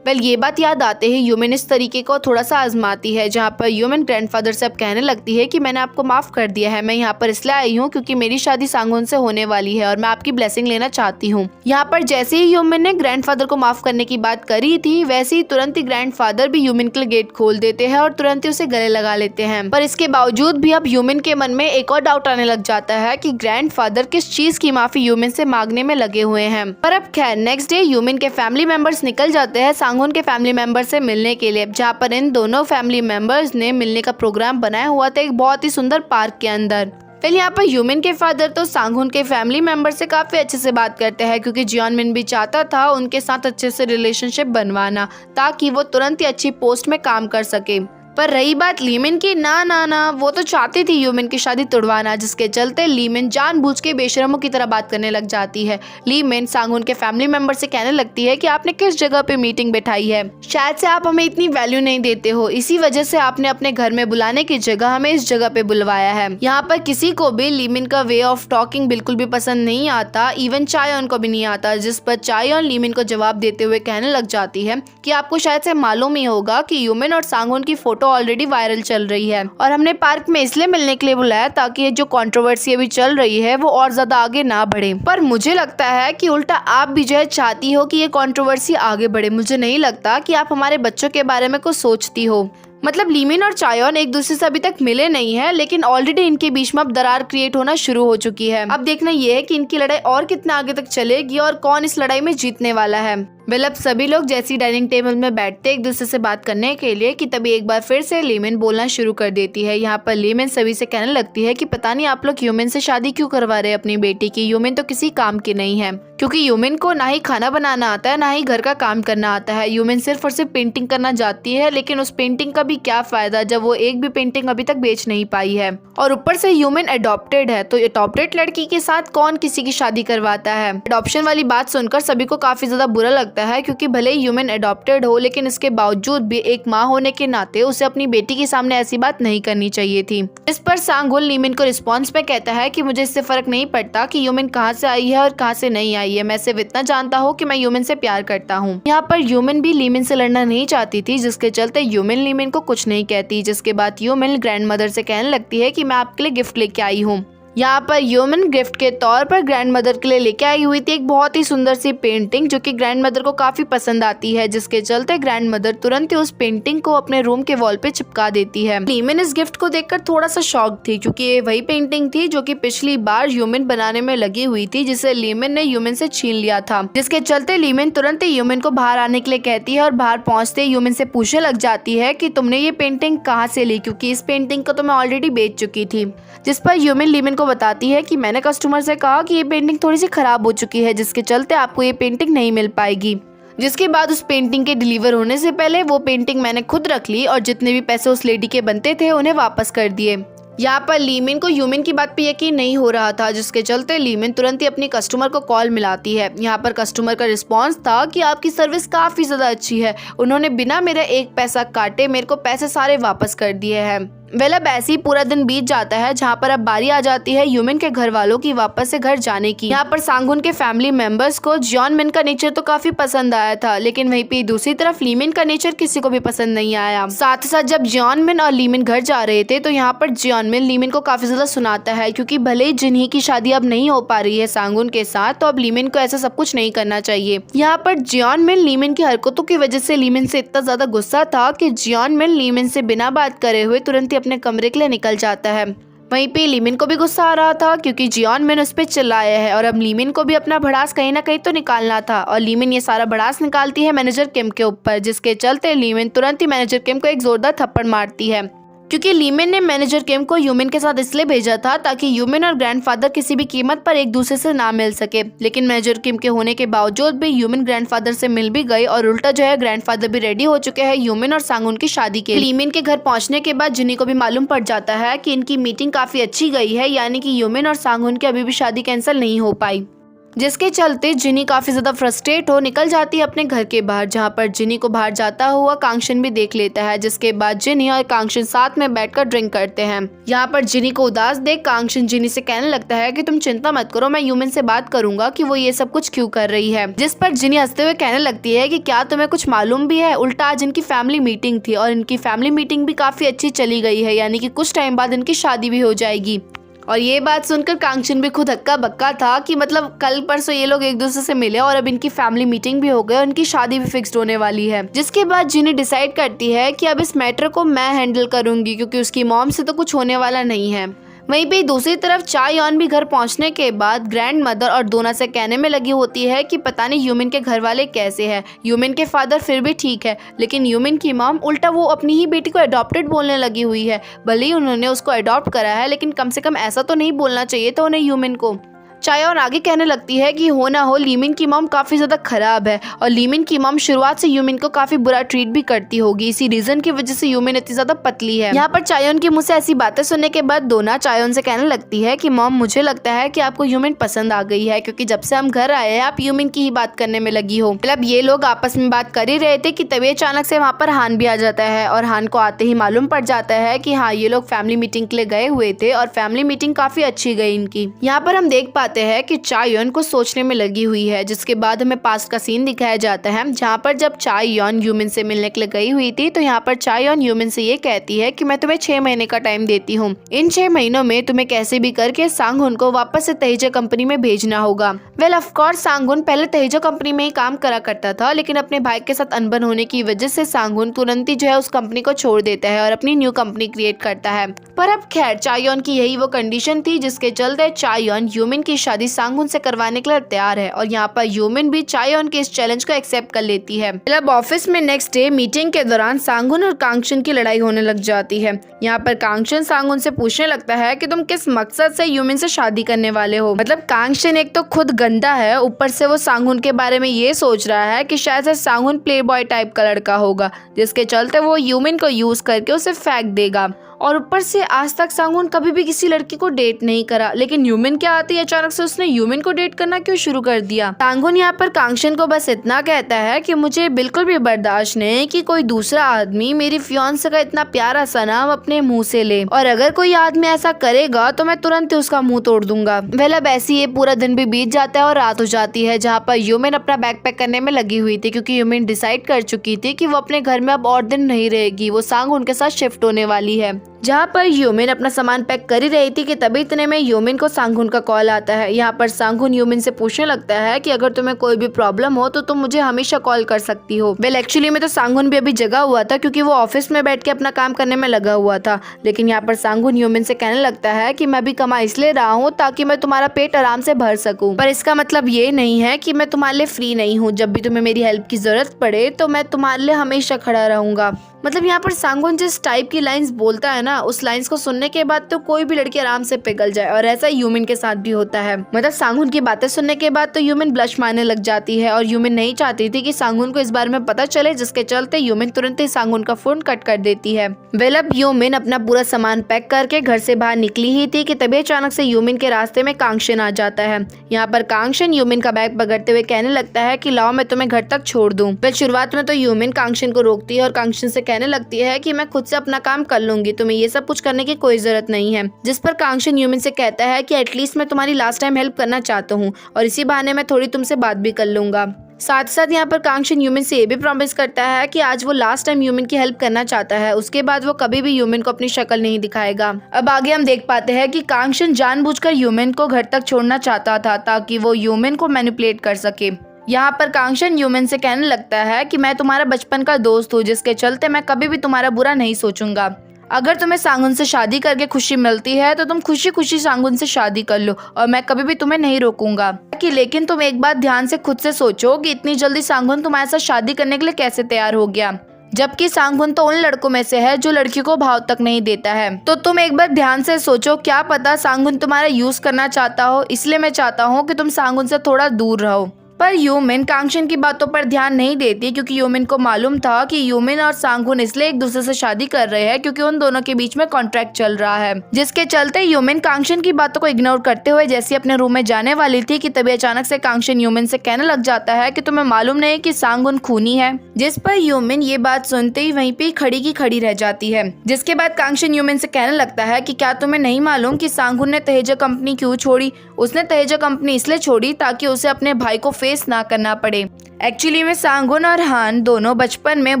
ये बात याद आते ही ह्यूमन इस तरीके को थोड़ा सा आजमाती है, जहाँ पर ह्यूमन ग्रैंडफादर से अब कहने लगती है कि मैंने आपको माफ कर दिया है, मैं यहाँ पर इसलिए आई हूँ क्योंकि मेरी शादी सांगहुन से होने वाली है और मैं आपकी ब्लेसिंग लेना चाहती हूँ। यहाँ पर जैसे ही ह्यूमन ने ग्रैंडफादर को माफ करने की बात करी थी, वैसे ही तुरंत ही ग्रैंडफादर भी ह्यूमन के लिए गेट खोल देते हैं और तुरंत ही उसे गले लगा लेते हैं। पर इसके बावजूद भी अब ह्यूमन के मन में एक और डाउट आने लग जाता है कि ग्रैंडफादर किस चीज की माफी ह्यूमन से मांगने में लगे हुए हैं। पर अब खैर नेक्स्ट डे ह्यूमन के फैमिली मेंबर्स निकल जाते हैं सांगहुन के फैमिली मेंबर से मिलने के लिए, जहाँ पर इन दोनों फैमिली मेंबर्स ने मिलने का प्रोग्राम बनाया हुआ था एक बहुत ही सुंदर पार्क के अंदर। फिर यहाँ पर ह्यूमन के फादर तो सांगहुन के फैमिली मेंबर से काफी अच्छे से बात करते हैं, क्योंकि जियोनमिन भी चाहता था उनके साथ अच्छे से रिलेशनशिप बनवाना ताकि वो तुरंत ही अच्छी पोस्ट में काम कर सके। पर रही बात लीमिन की, ना वो तो चाहती थी ह्यूमन की शादी तुड़वाना, जिसके चलते लीमिन जानबूझ के बेशरमों की तरह बात करने लग जाती है। लीमिन सांगहुन के फैमिली मेंबर से कहने लगती है कि आपने किस जगह पे मीटिंग बैठाई है, शायद से आप हमें इतनी वैल्यू नहीं देते हो, इसी वजह से आपने अपने घर में बुलाने की जगह हमें इस जगह पे बुलवाया है। यहाँ पर किसी को भी लीमिन का वे ऑफ टॉकिंग बिल्कुल भी पसंद नहीं आता, इवन चायोन को भी नहीं आता, जिस पर चायोन लीमिन को जवाब देते हुए कहने लग जाती है कि आपको शायद से मालूम ही होगा कि ह्यूमन और सांगहुन की फोटो ऑलरेडी वायरल चल रही है और हमने पार्क में इसलिए मिलने के लिए बुलाया ताकि ये जो कंट्रोवर्सी अभी चल रही है वो और ज्यादा आगे ना बढ़े। पर मुझे लगता है कि उल्टा आप भी जो है चाहती हो कि ये कंट्रोवर्सी आगे बढ़े, मुझे नहीं लगता कि आप हमारे बच्चों के बारे में कुछ सोचती हो। मतलब लीमिन और चायोन एक दूसरे से अभी तक मिले नहीं है, लेकिन ऑलरेडी इनके बीच में अब दरार क्रिएट होना शुरू हो चुकी है। अब देखना ये है कि इनकी लड़ाई और कितना आगे तक चलेगी और कौन इस लड़ाई में जीतने वाला है। मतलब सभी लोग जैसी डाइनिंग टेबल में बैठते एक दूसरे से बात करने के लिए कि तभी एक बार फिर से लीमिन बोलना शुरू कर देती है। यहाँ पर लीमिन सभी से कहने लगती है कि पता नहीं आप लोग ह्यूमन से शादी क्यों करवा रहे हैं अपनी बेटी की, ह्यूमन तो किसी काम की नहीं है, क्योंकि ह्यूमन को ना ही खाना बनाना आता है ना ही घर का काम करना आता है। ह्यूमन सिर्फ और सिर्फ पेंटिंग करना जाती है, लेकिन उस पेंटिंग का भी क्या फायदा जब वो एक भी पेंटिंग अभी तक बेच नहीं पाई है। और ऊपर से ह्यूमन अडॉप्टेड है, तो अडॉप्टेड लड़की के साथ कौन किसी की शादी करवाता है। अडॉप्शन वाली बात सुनकर सभी को काफी ज्यादा बुरा लगता है, क्योंकि भले ही ह्यूमन अडॉप्टेड हो लेकिन इसके बावजूद भी एक माँ होने के नाते उसे अपनी बेटी के सामने ऐसी बात नहीं करनी चाहिए थी। इस पर सांगहुन लीमिन को रिस्पॉन्स में कहता है कि मुझे इससे फर्क नहीं पड़ता कि ह्यूमन कहाँ से आई है और कहाँ से नहीं आई है, मैं सिर्फ इतना जानता हूँ कि मैं ह्यूमन से प्यार करता हूँ। यहाँ पर ह्यूमन भी लीमिन से लड़ना नहीं चाहती थी, जिसके चलते ह्यूमन लीमिन को कुछ नहीं कहती, जिसके बाद ह्यूमन ग्रैंड मदर से कहने लगती है कि मैं आपके लिए गिफ्ट लेके आई हूँ। यहाँ पर ह्यूमन गिफ्ट के तौर पर ग्रैंड मदर के लिए लेके आई हुई थी एक बहुत ही सुंदर सी पेंटिंग, जो कि ग्रैंड मदर को काफी पसंद आती है, जिसके चलते ग्रैंड मदर तुरंत ही उस पेंटिंग को अपने रूम के वॉल पे चिपका देती है। लीमिन इस गिफ्ट को देखकर थोड़ा सा शॉक थी, क्योंकि ये वही पेंटिंग थी जो कि पिछली बार ह्यूमन बनाने में लगी हुई थी, जिसे लीमिन ने ह्यूमन से छीन लिया था, जिसके चलते लीमिन तुरंत ही ह्यूमन को बाहर आने के लिए कहती है और बाहर पहुंचते ह्यूमन से पूछने लग जाती है कि तुमने ये पेंटिंग कहाँ से ली, क्योंकि इस पेंटिंग को तो मैं ऑलरेडी बेच चुकी थी। जिस पर ह्यूमन लीमिन को बताती है कि मैंने कस्टमर से कहा कि ये पेंटिंग थोड़ी सी खराब हो चुकी है, जिसके चलते आपको ये पेंटिंग नहीं मिल पाएगी। जिसके बाद उस पेंटिंग के डिलीवर होने से पहले वो पेंटिंग मैंने खुद रख ली और जितने भी पैसे उस लेडी के बनते थे उन्हें वापस कर दिए। यहाँ पर लीमिन को ह्यूमन की बात पे यकीन नहीं हो रहा था, जिसके चलते लीमिन तुरंत ही अपनी कस्टमर को कॉल मिलाती है। यहाँ पर कस्टमर का रिस्पांस था कि आपकी सर्विस काफी ज्यादा अच्छी है, उन्होंने बिना मेरा एक पैसा काटे मेरे को पैसे सारे वापस कर दिए हैं। अब ऐसे ही पूरा दिन बीत जाता है, जहाँ पर अब बारी आ जाती है ह्यूमन के घर वालों की वापस से घर जाने की। यहाँ पर सांगहुन के फैमिली मेंबर्स को जियोनमिन का नेचर तो काफी पसंद आया था, लेकिन वहीं पे दूसरी तरफ लीमिन का नेचर किसी को भी पसंद नहीं आया। साथ ही साथ जब जियोनमिन और लीमिन घर जा रहे थे तो यहाँ पर जियोनमिन लीमिन को काफी ज्यादा सुनाता है, क्योंकि भले ही जिन्हीं की शादी अब नहीं हो पा रही है सांगहुन के साथ, तो अब लीमिन को ऐसा सब कुछ नहीं करना चाहिए। यहाँ पर जियोनमिन लीमिन की हरकतों की वजह से लीमिन से इतना ज्यादा गुस्सा था कि जियोनमिन लीमिन से बिना बात करे हुए तुरंत अपने कमरे के लिए निकल जाता है। वहीं पे लीमिन को भी गुस्सा आ रहा था क्योंकि जियोन मिन उस पर चिल्लाया है और अब लीमिन को भी अपना भड़ास कहीं ना कहीं तो निकालना था और लीमिन ये सारा भड़ास निकालती है मैनेजर किम के ऊपर, जिसके चलते लीमिन तुरंत ही मैनेजर किम को एक जोरदार थप्पड़ मारती है क्योंकि लीमिन ने मैनेजर किम को यूमिन के साथ इसलिए भेजा था ताकि यूमिन और ग्रैंडफादर किसी भी कीमत पर एक दूसरे से ना मिल सके। लेकिन मैनेजर किम के होने के बावजूद भी यूमिन ग्रैंडफादर से मिल भी गई और उल्टा जो है ग्रैंडफादर भी रेडी हो चुके हैं यूमिन और सांगुन की शादी के लिए। लीमिन के घर पहुंचने के बाद जिनी को भी मालूम पड़ जाता है कि इनकी मीटिंग काफी अच्छी गई है, यानी कि यूमिन और सांगुन की अभी भी शादी कैंसिल नहीं हो पाई, जिसके चलते जिनी काफी ज्यादा फ्रस्ट्रेट हो निकल जाती है अपने घर के बाहर, जहां पर जिनी को बाहर जाता हुआ कांगशन भी देख लेता है। जिसके बाद जिनी और कांगशन साथ में बैठकर ड्रिंक करते हैं। यहाँ पर जिनी को उदास देख कांगशन जिनी से कहने लगता है कि तुम चिंता मत करो, मैं यूमिन से बात करूंगा कि वो ये सब कुछ क्यों कर रही है। जिस पर जिनी हंसते हुए कहने लगती है कि क्या तुम्हें कुछ मालूम भी है, उल्टा आज इनकी फैमिली मीटिंग थी और इनकी फैमिली मीटिंग भी काफी अच्छी चली गई है, यानी कि कुछ टाइम बाद इनकी शादी भी हो जाएगी। और ये बात सुनकर कांगशन भी खुद हक्का बक्का था कि मतलब कल परसों ये लोग एक दूसरे से मिले और अब इनकी फैमिली मीटिंग भी हो गई और इनकी शादी भी फिक्स्ड होने वाली है। जिसके बाद जिनी डिसाइड करती है कि अब इस मैटर को मैं हैंडल करूंगी क्योंकि उसकी मॉम से तो कुछ होने वाला नहीं है। वहीं पे दूसरी तरफ चायोन भी घर पहुंचने के बाद ग्रैंड मदर और डोना से कहने में लगी होती है कि पता नहीं यूमिन के घर वाले कैसे हैं। यूमिन के फादर फिर भी ठीक है, लेकिन यूमिन की मॉम उल्टा वो अपनी ही बेटी को अडॉप्टेड बोलने लगी हुई है। भले ही उन्होंने उसको अडॉप्ट करा है, लेकिन कम से कम ऐसा तो नहीं बोलना चाहिए था उन्हें यूमिन को। चायोन आगे कहने लगती है कि हो ना हो लीमिन की मॉम काफी ज्यादा खराब है और लीमिन की मॉम शुरुआत से यूमिन को काफी बुरा ट्रीट भी करती होगी, इसी रीजन की वजह से यूमिन इतनी ज्यादा पतली है। यहाँ पर चायोन के मुंह से ऐसी बातें सुनने के बाद डोना चायोन से कहने लगती है कि मॉम मुझे लगता है कि आपको यूमिन पसंद आ गई है, क्योंकि जब से हम घर आए हैं आप यूमिन की ही बात करने में लगी हो। मतलब ये लोग आपस में बात कर ही रहे थे कि तभी अचानक से वहाँ पर हान भी आ जाता है और हान को आते ही मालूम पड़ जाता है कि हाँ ये लोग फैमिली मीटिंग के लिए गए हुए थे और फैमिली मीटिंग काफी अच्छी गई इनकी। यहाँ पर हम देख पाते हैं कि चायोन को सोचने में लगी हुई है। जिसके बाद हमें पास्ट का सीन दिखाया जाता है, जहाँ पर जब चायोन यूमिन से मिलने के लिए गई हुई थी तो यहाँ पर चायोन यूमिन से ये कहती है कि मैं तुम्हें 6 महीने का टाइम देती हूँ, इन 6 महीनों में तुम्हें कैसे भी करके सांगहुन को वापस से तहेजा कंपनी में भेजना होगा। वेल ऑफ कोर्स सांगहुन पहले तहेजा कंपनी में ही काम करा करता था, लेकिन अपने भाई के साथ अनबन होने की वजह से सांगहुन तुरंत ही जो है उस कंपनी को छोड़ देता है और अपनी न्यू कंपनी क्रिएट करता है। पर अब खैर चायोन की यही वो कंडीशन थी जिसके चलते चायोन यूमिन की शादी सांगहुन से करवाने के लिए तैयार है और यहाँ पर यूमिन भी चायोन के इस चैलेंज को एक्सेप्ट कर लेती है। मतलब ऑफिस में नेक्स्ट डे मीटिंग के दौरान सांगहुन और कांगशन की लड़ाई होने लग जाती है। यहाँ पर कांगशन सांगहुन से पूछने लगता है कि तुम किस मकसद से यूमिन से शादी करने वाले हो। मतलब कांगशन एक तो खुद गंदा है, ऊपर से वो सांगहुन के बारे में ये सोच रहा है कि शायद से सांगहुन प्ले बॉय टाइप का लड़का होगा, जिसके चलते वो यूमिन को यूज करके उसे फेंक देगा। और ऊपर से आज तक सांगहुन कभी भी किसी लड़की को डेट नहीं करा, लेकिन यूमिन क्या आती है अचानक से उसने यूमिन को डेट करना क्यों शुरू कर दिया। सांगहुन यहाँ पर कांगशन को बस इतना कहता है कि मुझे बिल्कुल भी बर्दाश्त नहीं कि कोई दूसरा आदमी मेरी फियांसे का इतना प्यारा सा नाम अपने मुंह से ले, और अगर कोई आदमी ऐसा करेगा तो मैं तुरंत ही उसका मुंह तोड़ दूंगा। वेल अब ऐसी ये पूरा दिन भी बीत जाता है और रात हो जाती है, जहाँ पर यूमिन अपना बैग पैक करने में लगी हुई थी, क्योंकि यूमिन डिसाइड कर चुकी थी कि वो अपने घर में अब और दिन नहीं रहेगी, वो सांगहुन के साथ शिफ्ट होने वाली है। जहाँ पर यूमिन अपना सामान पैक कर ही रही थी कि तभी इतने में यूमिन को सांगहुन का कॉल आता है। यहाँ पर सांगहुन यूमिन से पूछने लगता है कि अगर तुम्हें कोई भी प्रॉब्लम हो तो तुम मुझे हमेशा कॉल कर सकती हो। वेल एक्चुअली में तो सांगहुन भी अभी जगा हुआ था क्योंकि वो ऑफिस में बैठ के अपना काम करने में लगा हुआ था, लेकिन यहाँ पर सांगहुन यूमिन से कहने लगता है कि मैं भी कमा इसलिए रहा हूँ ताकि मैं तुम्हारा पेट आराम से भर सकूँ, पर इसका मतलब ये नहीं है कि मैं तुम्हारे लिए फ्री नहीं हूँ। जब भी तुम्हें मेरी हेल्प की जरूरत पड़े तो मैं तुम्हारे लिए हमेशा खड़ा रहूंगा। मतलब यहाँ पर सांगहुन जिस टाइप की लाइंस बोलता है ना, उस लाइंस को सुनने के बाद तो कोई भी लड़की आराम से पिघल जाए, और ऐसा यूमिन के साथ भी होता है। मतलब सांगहुन की बातें सुनने के बाद तो यूमिन ब्लश मारने लग जाती है और यूमिन नहीं चाहती थी कि सांगहुन को इस बारे में पता चले, जिसके चलते यूमिन तुरंत ही सांगहुन का फोन कट कर देती है। वेल अब यूमिन अपना पूरा सामान पैक करके घर से बाहर निकली ही थी कि तभी अचानक से यूमिन के रास्ते में कांगशन आ जाता है। यहाँ पर कांगशन यूमिन का बैग पकड़ते हुए कहने लगता है कि लाओ मैं तुम्हें घर तक छोड़ दूं। वेल शुरुआत में तो यूमिन कांगशन को रोकती है और कांगशन से कहने लगती है कि मैं खुद से अपना काम कर लूंगी, तुम्हें ये सब कुछ करने की कोई जरूरत नहीं है। जिस पर कांगशन यूमिन से कहता है कि एटलीस्ट मैं तुम्हारी लास्ट टाइम हेल्प करना चाहता हूँ और इसी बहाने मैं थोड़ी तुमसे बात भी कर लूंगा। साथ साथ यहाँ पर कांगशन यूमिन से ये भी प्रॉमिस करता है कि आज वो लास्ट टाइम यूमिन की हेल्प करना चाहता है, उसके बाद वो कभी भी यूमिन को अपनी शक्ल नहीं दिखाएगा। अब आगे हम देख पाते हैं कि कांगशन जानबूझकर यूमिन को घर तक छोड़ना चाहता था ताकि वो यूमिन को मैनिपुलेट कर सके। यहाँ पर कांगशन यूमिन से कहने लगता है कि मैं तुम्हारा बचपन का दोस्त हूँ, जिसके चलते मैं कभी भी तुम्हारा बुरा नहीं सोचूंगा। अगर तुम्हें सांगुन से शादी करके खुशी मिलती है तो तुम खुशी खुशी सांगुन से शादी कर लो और मैं कभी भी तुम्हें नहीं रोकूंगा। लेकिन तुम एक बात ध्यान से खुद से सोचो कि इतनी जल्दी सांगुन तुम्हारे साथ शादी करने के लिए कैसे तैयार हो गया, जबकि सांगुन तो उन लड़कों में से है जो लड़की को भाव तक नहीं देता है। तो तुम एक बार ध्यान से सोचो, क्या पता सांगुन तुम्हारा यूज करना चाहता हो, इसलिए मैं चाहता हूँ कि तुम सांगुन से थोड़ा दूर रहो। पर यूमिन कांगशन की बातों पर ध्यान नहीं देती क्योंकि यूमिन को मालूम था कि यूमिन और सांगुन इसलिए एक दूसरे से शादी कर रहे हैं क्योंकि उन दोनों के बीच में कॉन्ट्रैक्ट चल रहा है, जिसके चलते यूमिन कांगशन की बातों को इग्नोर करते हुए जैसे अपने रूम में जाने वाली थी कि तभी अचानक से कांगशन यूमिन से कहने लग जाता है कि तुम्हें मालूम नहीं कि सांगुन खूनी है, जिस पर यूमिन ये बात सुनते ही वहीं पे खड़ी की खड़ी रह जाती है। जिसके बाद कांगशन यूमिन से कहने लगता है कि क्या तुम्हें नहीं मालूम कि सांगुन ने तहेजा कंपनी क्यों छोड़ी? उसने तहेजा कंपनी इसलिए छोड़ी ताकि उसे अपने भाई को फेस ना करना पड़े। एक्चुअली में सांगुन और हान दोनों बचपन में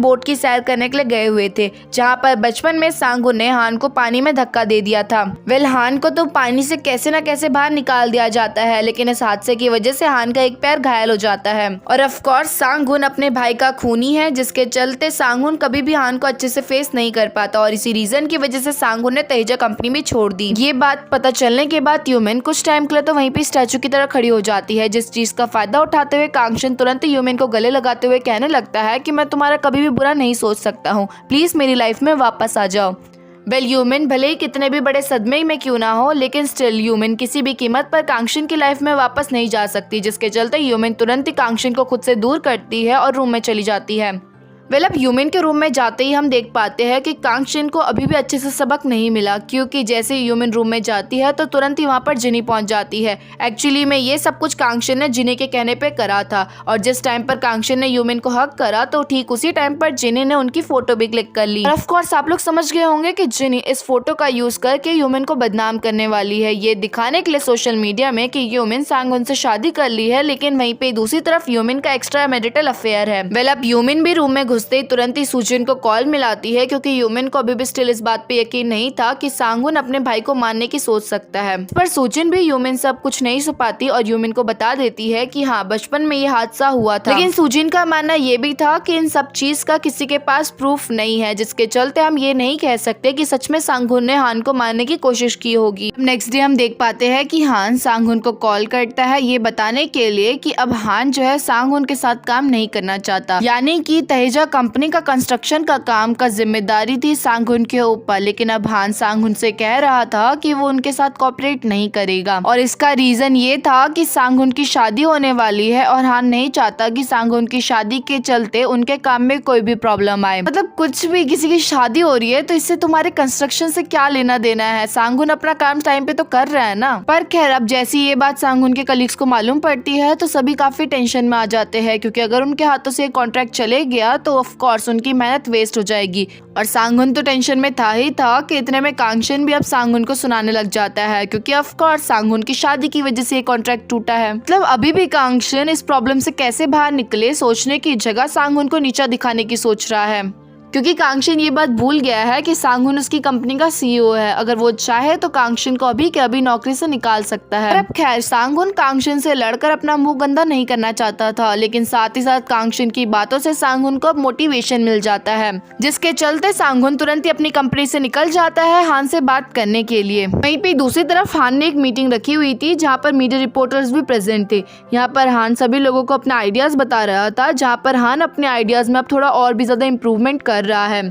बोट की सैर करने के लिए गए हुए थे, जहाँ पर बचपन में सांगुन ने हान को पानी में धक्का दे दिया था। हान को तो पानी से कैसे न कैसे बाहर निकाल दिया जाता है, लेकिन इस हादसे की वजह से हान का एक पैर घायल हो जाता है। और ऑफ कोर्स सांगुन अपने भाई का खूनी है, जिसके चलते सांगुन कभी भी हान को अच्छे से फेस नहीं कर पाता और इसी रीजन की वजह से सांगुन ने तहेजा कंपनी भी छोड़ दी। ये बात पता चलने के बाद यूमिन कुछ टाइम के लिए तो वहीं पे स्टैचू की तरह खड़ी हो जाती है, जिस चीज का फायदा उठाते हुए कांगशन तुरंत यूमिन को गले लगाते हुए कहने लगता है कि मैं तुम्हारा कभी भी बुरा नहीं सोच सकता हूँ, प्लीज मेरी लाइफ में वापस आ जाओ। यूमिन भले ही कितने भी बड़े सदमे में क्यों ना हो, लेकिन स्टिल यूमिन किसी भी कीमत पर कांगशन की लाइफ में वापस नहीं जा सकती, जिसके चलते यूमिन तुरंत ही कांगशन को खुद से दूर करती है और रूम में चली जाती है। अब यूमिन के रूम में जाते ही हम देख पाते हैं कि कांगशन को अभी भी अच्छे से सबक नहीं मिला, क्योंकि जैसे यूमिन रूम में जाती है तो तुरंत ही वहाँ पर जिनी पहुँच जाती है। एक्चुअली में ये सब कुछ कांगशन ने जिनी के कहने पे करा था और जिस टाइम पर कांगशन ने यूमिन को हक करा तो ठीक उसी टाइम पर जिनी ने उनकी फोटो भी क्लिक कर ली। ऑफ कोर्स आप लोग समझ गए होंगे कि जिनी इस फोटो का यूज करके यूमिन को बदनाम करने वाली है, ये दिखाने के लिए सोशल मीडिया में कि यूमिन सांगुन से शादी कर ली है, लेकिन वहीं पे दूसरी तरफ यूमिन का एक्स्ट्रा मैरिटल अफेयर है। अब यूमिन भी रूम में घुसते ही तुरंत ही सुजिन को कॉल मिलाती है, क्योंकि यूमिन को अभी भी स्टिल इस बात पे यकीन नहीं था कि सांगुन अपने भाई को मारने की सोच सकता है। पर सुजिन भी यूमिन सब कुछ नहीं छुपाती और यूमिन को बता देती है कि हाँ, बचपन में ये हादसा हुआ था, लेकिन सुजिन का मानना ये भी था कि इन सब चीज का किसी के पास प्रूफ नहीं है, जिसके चलते हम ये नहीं कह सकते कि सच में सांगुन ने हान को मारने की कोशिश की होगी। नेक्स्ट डे हम देख पाते हैं कि हान सांगुन को कॉल करता है ये बताने के लिए कि अब हान जो है सांगुन के साथ काम नहीं करना चाहता, यानी कि तहेजा कंपनी का कंस्ट्रक्शन का काम का जिम्मेदारी थी सांगुन के ऊपर। लेकिन अब हान सांगुन से कह रहा था कि वो उनके साथ कोऑपरेट नहीं करेगा और इसका रीजन ये था कि सांगुन की शादी होने वाली है और हान नहीं चाहता कि सांगुन की शादी के चलते उनके काम में कोई भी प्रॉब्लम आए। मतलब कुछ भी, किसी की शादी हो रही है तो इससे तुम्हारे कंस्ट्रक्शन से क्या लेना देना है, सांगुन अपना काम टाइम पे तो कर रहा है ना। पर खैर, अब जैसी ये बात सांगुन के कलीग्स को मालूम पड़ती है तो सभी काफी टेंशन में आ जाते हैं, क्योंकि अगर उनके हाथों से कॉन्ट्रैक्ट चले गया तो ऑफ कोर्स उनकी मेहनत वेस्ट हो जाएगी। और सांगुन तो टेंशन में था ही था कि इतने में कांगशन भी अब सांगुन को सुनाने लग जाता है, क्योंकि ऑफ कोर्स सांगुन की शादी की वजह से ये कॉन्ट्रैक्ट टूटा है। मतलब अभी भी कांगशन इस प्रॉब्लम से कैसे बाहर निकले सोचने की जगह सांगुन को नीचा दिखाने की सोच रहा है, क्योंकि कांगशन ये बात भूल गया है कि सांगुन उसकी कंपनी का सीईओ है। अगर वो चाहे तो कांगशन को अभी के अभी नौकरी से निकाल सकता है। अब खैर, सांगुन कांगशन से लड़कर अपना मुंह गंदा नहीं करना चाहता था, लेकिन साथ ही साथ कांगशन की बातों से सांगुन को मोटिवेशन मिल जाता है, जिसके चलते सांगुन तुरंत ही अपनी कंपनी से निकल जाता है हान से बात करने के लिए। वहीं पे दूसरी तरफ हान ने एक मीटिंग रखी हुई थी जहाँ पर मीडिया रिपोर्टर्स भी प्रेजेंट थे। यहाँ पर हान सभी लोगों को अपने आइडियाज बता रहा था, जहाँ पर हान अपने आइडियाज में अब थोड़ा और भी ज्यादा इम्प्रूवमेंट कर रहा है।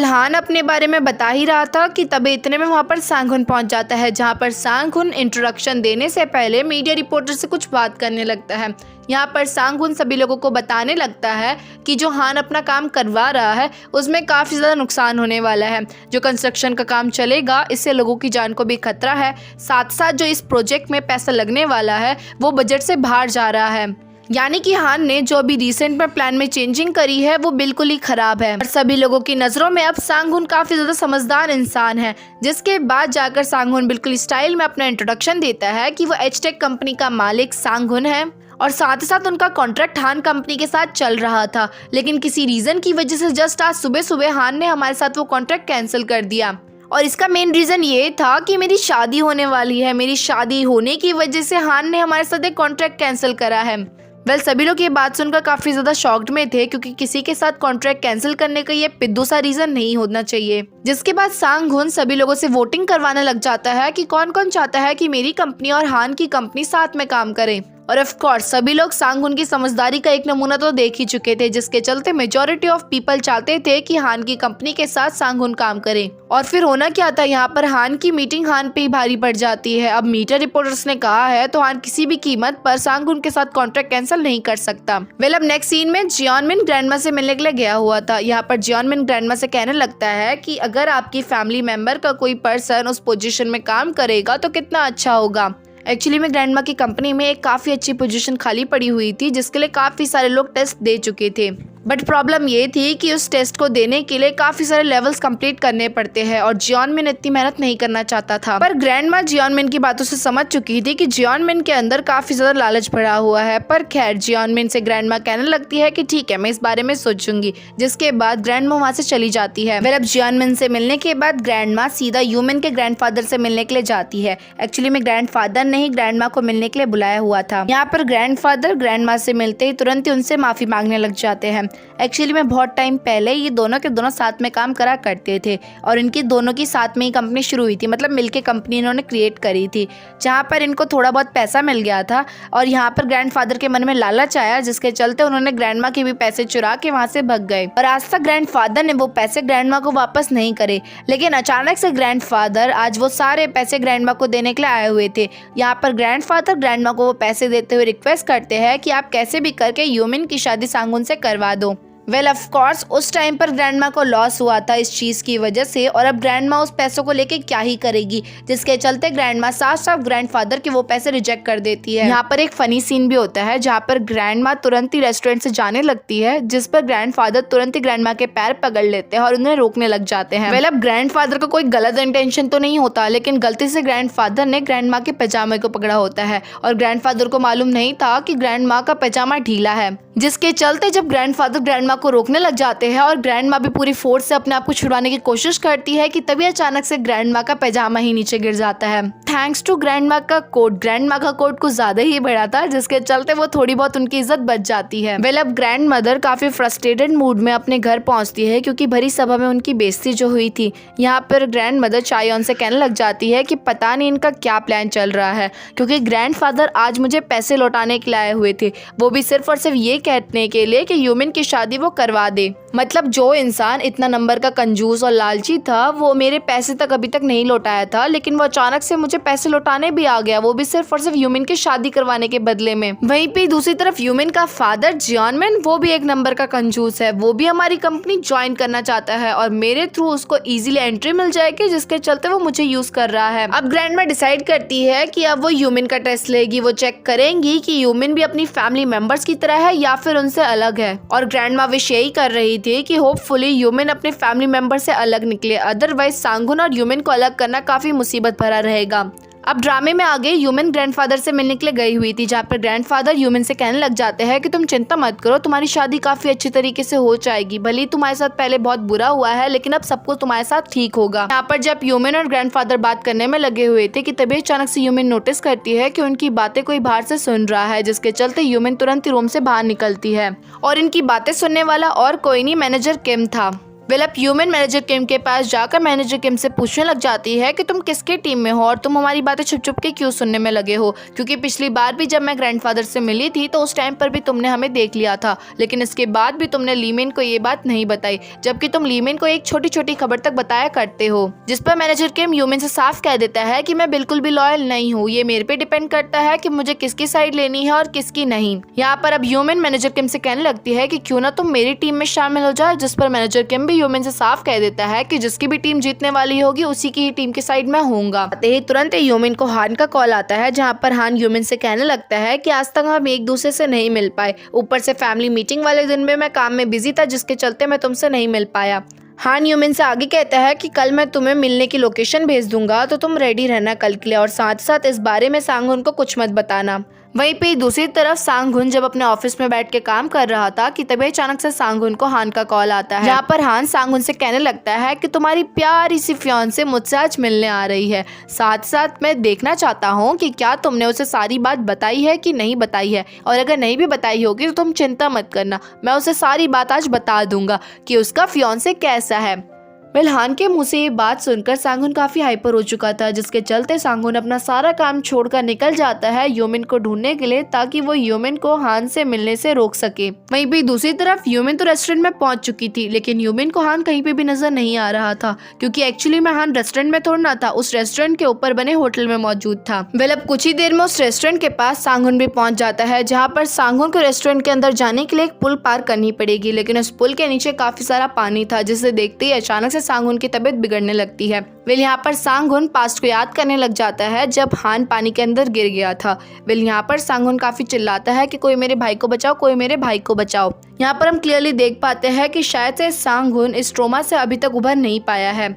हान अपने बारे में बता ही रहा था कि तभी इतने में वहाँ पर सांगुन पहुँच जाता है, जहाँ पर सांगुन इंट्रोडक्शन देने से पहले मीडिया रिपोर्टर से कुछ बात करने लगता है। यहाँ पर सांगुन सभी लोगों को बताने लगता है कि जो हान अपना काम करवा रहा है उसमें काफ़ी ज़्यादा नुकसान होने वाला है। जो कंस्ट्रक्शन का काम चलेगा इससे लोगों की जान को भी खतरा है, साथ साथ जो इस प्रोजेक्ट में पैसा लगने वाला है वो बजट से बाहर जा रहा है। यानी कि हान ने जो अभी रिसेंट में प्लान में चेंजिंग करी है वो बिल्कुल ही खराब है। और सभी लोगों की नज़रों में अब सांगुन काफ़ी ज़्यादा समझदार इंसान है, जिसके बाद जाकर सांगुन बिल्कुल स्टाइल में अपना इंट्रोडक्शन देता है कि वो एचटेक कंपनी का मालिक सांगुन है और साथ ही साथ उनका कॉन्ट्रैक्ट हान कंपनी के साथ चल रहा था, लेकिन किसी रीज़न की वजह से जस्ट आज सुबह सुबह हान ने हमारे साथ वो कॉन्ट्रैक्ट कैंसिल कर दिया। और इसका मेन रीज़न ये था कि मेरी शादी होने वाली है, मेरी शादी होने की वजह से हान ने हमारे साथ एक कॉन्ट्रैक्ट कैंसिल करा है। वेल सभी लोग ये बात सुनकर काफी ज्यादा शॉक्ड में थे, क्योंकि किसी के साथ कॉन्ट्रैक्ट कैंसिल करने का ये पिद्दू सा रीजन नहीं होना चाहिए। जिसके बाद सांग-हुन सभी लोगों से वोटिंग करवाने लग जाता है कि कौन कौन चाहता है कि मेरी कंपनी और हान की कंपनी साथ में काम करे। और ऑफ कोर्स सभी लोग सांग-हुन की समझदारी का एक नमूना तो देख ही चुके थे, जिसके चलते मेजॉरिटी ऑफ पीपल चाहते थे कि हान की कंपनी के साथ सांग-हुन काम करे। और फिर होना क्या था, यहाँ पर हान की मीटिंग हान पे ही भारी पड़ जाती है। अब मीडिया रिपोर्टर्स ने कहा है तो हान किसी भी कीमत पर सांग-हुन के साथ कॉन्ट्रैक्ट कैंसिल नहीं कर सकता। वेल अब नेक्स्ट सीन में जियोनमिन ग्रैंडमा से मिलने के लिए गया हुआ था। यहाँ पर जियोनमिन ग्रैंडमा से कहने लगता है कि अगर आपकी फैमिली मेंबर का कोई पर्सन उस पोजीशन में काम करेगा तो कितना अच्छा होगा। एक्चुअली में ग्रैंडमा की कंपनी में एक काफ़ी अच्छी पोजीशन खाली पड़ी हुई थी, जिसके लिए काफ़ी सारे लोग टेस्ट दे चुके थे। बट प्रॉब्लम ये थी कि उस टेस्ट को देने के लिए काफ़ी सारे लेवल्स कंप्लीट करने पड़ते हैं और जियोनमिन इतनी मेहनत नहीं करना चाहता था। पर ग्रैंडमा जियोनमिन की बातों से समझ चुकी थी कि जियोनमिन के अंदर काफ़ी ज़्यादा लालच भरा हुआ है। पर खैर जियोनमिन से ग्रैंडमा कहने लगती है कि ठीक है, मैं इस बारे में सोचूंगी। जिसके बाद ग्रैंडमा वहाँ से चली जाती है। फिर अब जियोनमिन से मिलने के बाद ग्रैंडमा सीधा यूमिन के ग्रैंडफादर से मिलने के लिए जाती है। एक्चुअली में ग्रैंडफादर ने ही ग्रैंडमा को मिलने के लिए बुलाया हुआ था। यहाँ पर ग्रैंडफादर ग्रैंडमा से मिलते ही तुरंत ही उनसे माफ़ी मांगने लग जाते हैं। एक्चुअली में बहुत टाइम पहले ये दोनों के दोनों साथ में काम करा करते थे और इनकी दोनों की साथ में ही कंपनी शुरू हुई थी, मतलब मिलके कंपनी इन्होंने क्रिएट करी थी, जहाँ पर इनको थोड़ा बहुत पैसा मिल गया था। और यहाँ पर ग्रैंडफादर के मन में लालच आया, जिसके चलते उन्होंने ग्रैंडमा के भी पैसे चुरा के वहाँ से भाग गए और आज तक ग्रैंडफादर ने वो पैसे ग्रैंडमा को वापस नहीं करे। लेकिन अचानक से ग्रैंडफादर आज वो सारे पैसे ग्रैंडमा को देने के लिए आए हुए थे। यहाँ पर ग्रैंडफादर ग्रैंडमा को वो पैसे देते हुए रिक्वेस्ट करते हैं कि आप कैसे भी करके यूमिन की शादी सांग-हुन से करवा दो। वेल ऑफ कोर्स उस टाइम पर ग्रैंडमा को लॉस हुआ था इस चीज़ की वजह से, और अब ग्रैंडमा उस पैसों को लेके क्या ही करेगी, जिसके चलते ग्रैंडमा साफ साफ ग्रैंडफादर के वो पैसे रिजेक्ट कर देती है। यहाँ पर एक फनी सीन भी होता है जहाँ पर ग्रैंडमा तुरंत ही रेस्टोरेंट से जाने लगती है, जिस पर ग्रैंडफादर तुरंत ही ग्रैंडमा के पैर पकड़ लेते हैं और उन्हें रोकने लग जाते हैं। वेल अब ग्रैंडफादर का कोई गलत इंटेंशन तो नहीं होता, लेकिन गलती से ग्रैंडफादर ने ग्रैंडमा के पैजामे को पकड़ा होता है और ग्रैंडफादर को मालूम नहीं था कि ग्रैंडमा का पैजामा ढीला है, जिसके चलते जब ग्रैंडफादर ग्रैंडमा को रोकने लग जाते हैं और ग्रैंडमा भी पूरी फोर्स से अपने आप को छुड़वाने की कोशिश करती है कि तभी अचानक से ग्रैंडमा का पैजामा ही नीचे गिर जाता है। थैंक्स टू ग्रैंडमा का कोट कुछ ज्यादा ही बड़ा था, जिसके चलते वो थोड़ी बहुत उनकी इज्जत बच जाती है। वेल अब ग्रैंड मदर काफी फ्रस्ट्रेटेड मूड में अपने घर पहुंचती है, क्योंकि भरी सभा में उनकी बेइज्जती जो हुई थी। यहाँ पर ग्रैंड मदर चायोन से कहने लग जाती है कि पता नहीं इनका क्या प्लान चल रहा है, क्योंकि ग्रैंडफादर आज मुझे पैसे लौटाने के लिए आए हुए थे, वो भी सिर्फ और सिर्फ ये कहने के लिए कि यूमिन की शादी वो करवा दे। मतलब जो इंसान इतना नंबर का कंजूस और लालची था, वो मेरे पैसे तक अभी तक नहीं लौटाया था, लेकिन वो अचानक से मुझे पैसे लौटाने भी आ गया, वो भी सिर्फ और सिर्फ यूमिन की शादी करवाने के बदले में। वहीं पे दूसरी तरफ यूमिन का फादर जियोनमिन, वो भी एक नंबर का कंजूस है, वो भी हमारी कंपनी ज्वाइन करना चाहता है और मेरे थ्रू उसको इजीली एंट्री मिल जाएगी, जिसके चलते वो मुझे यूज कर रहा है। अब ग्रैंडमा डिसाइड करती है कि अब वो यूमिन का टेस्ट लेगी, वो चेक करेंगी कि यूमिन भी अपनी फैमिली मेंबर्स की तरह है या फिर उनसे अलग है। और ग्रैंडमा विश यही कर रही थी कि होपफुली यूमिन अपने फैमिली मेंबर से अलग निकले, अदरवाइज सांग-हुन और यूमिन को अलग करना काफी मुसीबत भरा रहेगा। अब ड्रामे में आगे यूमिन ग्रैंडफादर से मिलने के लिए गई हुई थी, जहाँ पर ग्रैंडफादर यूमिन से कहने लग जाते हैं कि तुम चिंता मत करो, तुम्हारी शादी काफी अच्छी तरीके से हो जाएगी, भले तुम्हारे साथ पहले बहुत बुरा हुआ है लेकिन अब सब कुछ तुम्हारे साथ ठीक होगा। यहाँ पर जब यूमिन और ग्रैंडफादर बात करने में लगे हुए थे कि तभी अचानक से यूमिन नोटिस करती है कि उनकी बातें कोई बाहर से सुन रहा है, जिसके चलते यूमिन तुरंत ही रूम से बाहर निकलती है और इनकी बातें सुनने वाला और कोई नहीं, मैनेजर किम था। वेल अब यूमिन मैनेजर किम के पास जाकर मैनेजर किम से पूछने लग जाती है कि तुम किसके टीम में हो और तुम हमारी बातें छुप छुप के क्यों सुनने में लगे हो, क्योंकि पिछली बार भी जब मैं ग्रैंडफादर से मिली थी तो उस टाइम पर भी तुमने हमें देख लिया था, लेकिन इसके बाद भी तुमने लीमिन को ये बात नहीं बताई, जबकि तुम लीमिन को एक छोटी छोटी खबर तक बताया करते हो। जिस पर मैनेजर किम यूमिन से साफ कह देता है कि मैं बिल्कुल भी लॉयल नहीं हूँ, ये मेरे पे डिपेंड करता है कि मुझे किसकी साइड लेनी है और किसकी नहीं। यहाँ पर अब यूमिन मैनेजर किम से कहने लगती है कि क्यों ना तुम मेरी टीम में शामिल हो जाए, जिस पर मैनेजर किम भी यूमिन से साफ देता है कि जिसकी भी टीम जीतने वाली होगी उसी की ही टीम की साइड में होऊंगा। ही तुरंत यूमिन को हान का कॉल आता है, जहाँ पर हान यूमिन से कहने लगता है कि आज तक हम एक दूसरे से नहीं मिल पाए, ऊपर से फैमिली मीटिंग वाले दिन में मैं काम में बिजी था, जिसके चलते मैं तुमसे नहीं मिल पाया। हान यूमिन से आगे कहता है कि कल मैं तुम्हें मिलने की लोकेशन भेज दूंगा, तो तुम रेडी रहना कल के लिए, और साथ साथ इस बारे में सांग-हुन को कुछ मत बताना। वहीं पे दूसरी तरफ सांग-हुन जब अपने ऑफिस में बैठ के काम कर रहा था कि तभी अचानक से सांग-हुन को हान का कॉल आता है, जहाँ पर हान सांग-हुन से कहने लगता है कि तुम्हारी प्यारी सी फियांसे मुझसे आज मिलने आ रही है, साथ साथ मैं देखना चाहता हूँ कि क्या तुमने उसे सारी बात बताई है कि नहीं बताई है, और अगर नहीं भी बताई होगी तो तुम चिंता मत करना, मैं उसे सारी बात आज बता दूंगा कि उसका फियांसे कैसा है। हान के मुंह से ये बात सुनकर सांग-हुन काफी हाइपर हो चुका था, जिसके चलते सांग-हुन अपना सारा काम छोड़कर निकल जाता है यूमिन को ढूंढने के लिए, ताकि वो यूमिन को हान से मिलने से रोक सके। वहीं भी दूसरी तरफ यूमिन तो रेस्टोरेंट में पहुंच चुकी थी, लेकिन यूमिन को हान कहीं पे भी नजर नहीं आ रहा था, क्योंकि एक्चुअली में हान रेस्टोरेंट में थोड़ा ना था, उस रेस्टोरेंट के ऊपर बने होटल में मौजूद था। अब कुछ ही देर में उस रेस्टोरेंट के पास सांग-हुन भी पहुंच जाता है, जहाँ पर सांग-हुन को रेस्टोरेंट के अंदर जाने के लिए एक पुल पार करनी पड़ेगी, लेकिन उस पुल के नीचे काफी सारा पानी था, जिसे देखते ही अचानक से सांग-हुन की तबीयत बिगड़ने लगती है। यहाँ पर सांग-हुन पास्ट को याद करने लग जाता है जब हान पानी के अंदर गिर गया था। यहाँ पर सांग-हुन काफी चिल्लाता है कि कोई मेरे भाई को बचाओ, कोई मेरे भाई को बचाओ। यहाँ पर हम क्लियरली देख पाते हैं कि शायद से सांग-हुन इस ट्रोमा से अभी तक उभर नहीं पाया है।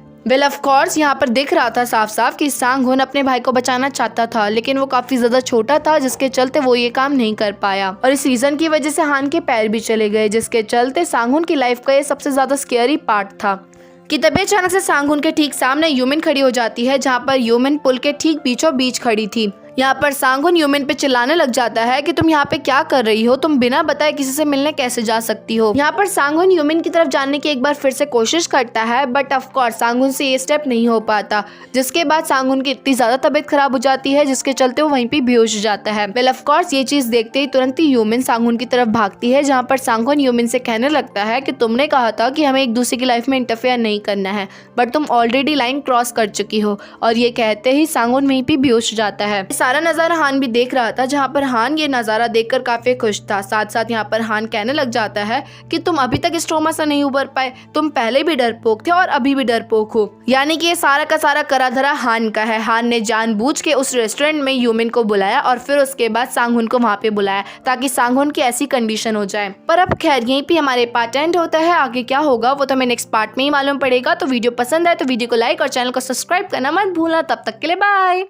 ऑफ कोर्स यहाँ पर दिख रहा था साफ साफ कि सांग-हुन अपने भाई को बचाना चाहता था, लेकिन वो काफी ज्यादा छोटा था, जिसके चलते वो ये काम नहीं कर पाया, और इस रीजन की वजह से हान के पैर भी चले गए, जिसके चलते सांग-हुन की लाइफ का ये सबसे ज्यादा स्केरी पार्ट था। कि तभी अचानक से सांग-हुन के ठीक सामने यूमिन खड़ी हो जाती है, जहाँ पर यूमिन पुल के ठीक बीचों बीच खड़ी थी। यहाँ पर सांग-हुन यूमिन पे चिल्लाने लग जाता है कि तुम यहाँ पे क्या कर रही हो, तुम बिना बताए किसी से मिलने कैसे जा सकती हो। यहाँ पर सांग-हुन यूमिन की तरफ जाने की एक बार फिर से कोशिश करता है, बट ऑफ कोर्स सांग-हुन से ये स्टेप नहीं हो पाता, जिसके बाद सांग-हुन की इतनी ज्यादा तबीयत खराब हो जाती है, जिसके चलते वो वहीं पे बेहोश हो जाता है। ऑफ कोर्स ये चीज देखते ही तुरंत ही यूमिन सांग-हुन की तरफ भागती है, जहाँ पर सांग-हुन यूमिन से कहने लगता है कि तुमने कहा था कि हमें एक दूसरे की लाइफ में इंटरफेयर नहीं करना है, बट तुम ऑलरेडी लाइन क्रॉस कर चुकी हो। और ये कहते ही सांग-हुन वहीं पे बेहोश हो जाता है। सारा नजारा हान भी देख रहा था, जहाँ पर हान ये नजारा देखकर काफी खुश था। साथ साथ यहाँ पर हान कहने लग जाता है कि तुम अभी तक इस ट्रॉमा से नहीं उबर पाए, तुम पहले भी डरपोक थे और अभी भी डरपोक हो। यानी कि ये सारा का सारा करा धरा हान का है। हान ने जानबूझ के उस रेस्टोरेंट में यूमिन को बुलाया और फिर उसके बाद सांग-हुन को वहाँ पे बुलाया, ताकि सांग-हुन की ऐसी कंडीशन हो जाए। पर अब खैर यहीं पे हमारे पार्ट एंड होता है, आगे क्या होगा वो तो हमें नेक्स्ट पार्ट में ही मालूम पड़ेगा। तो वीडियो पसंद आए तो वीडियो को लाइक और चैनल को सब्सक्राइब करना मत भूलना। तब तक के लिए बाय।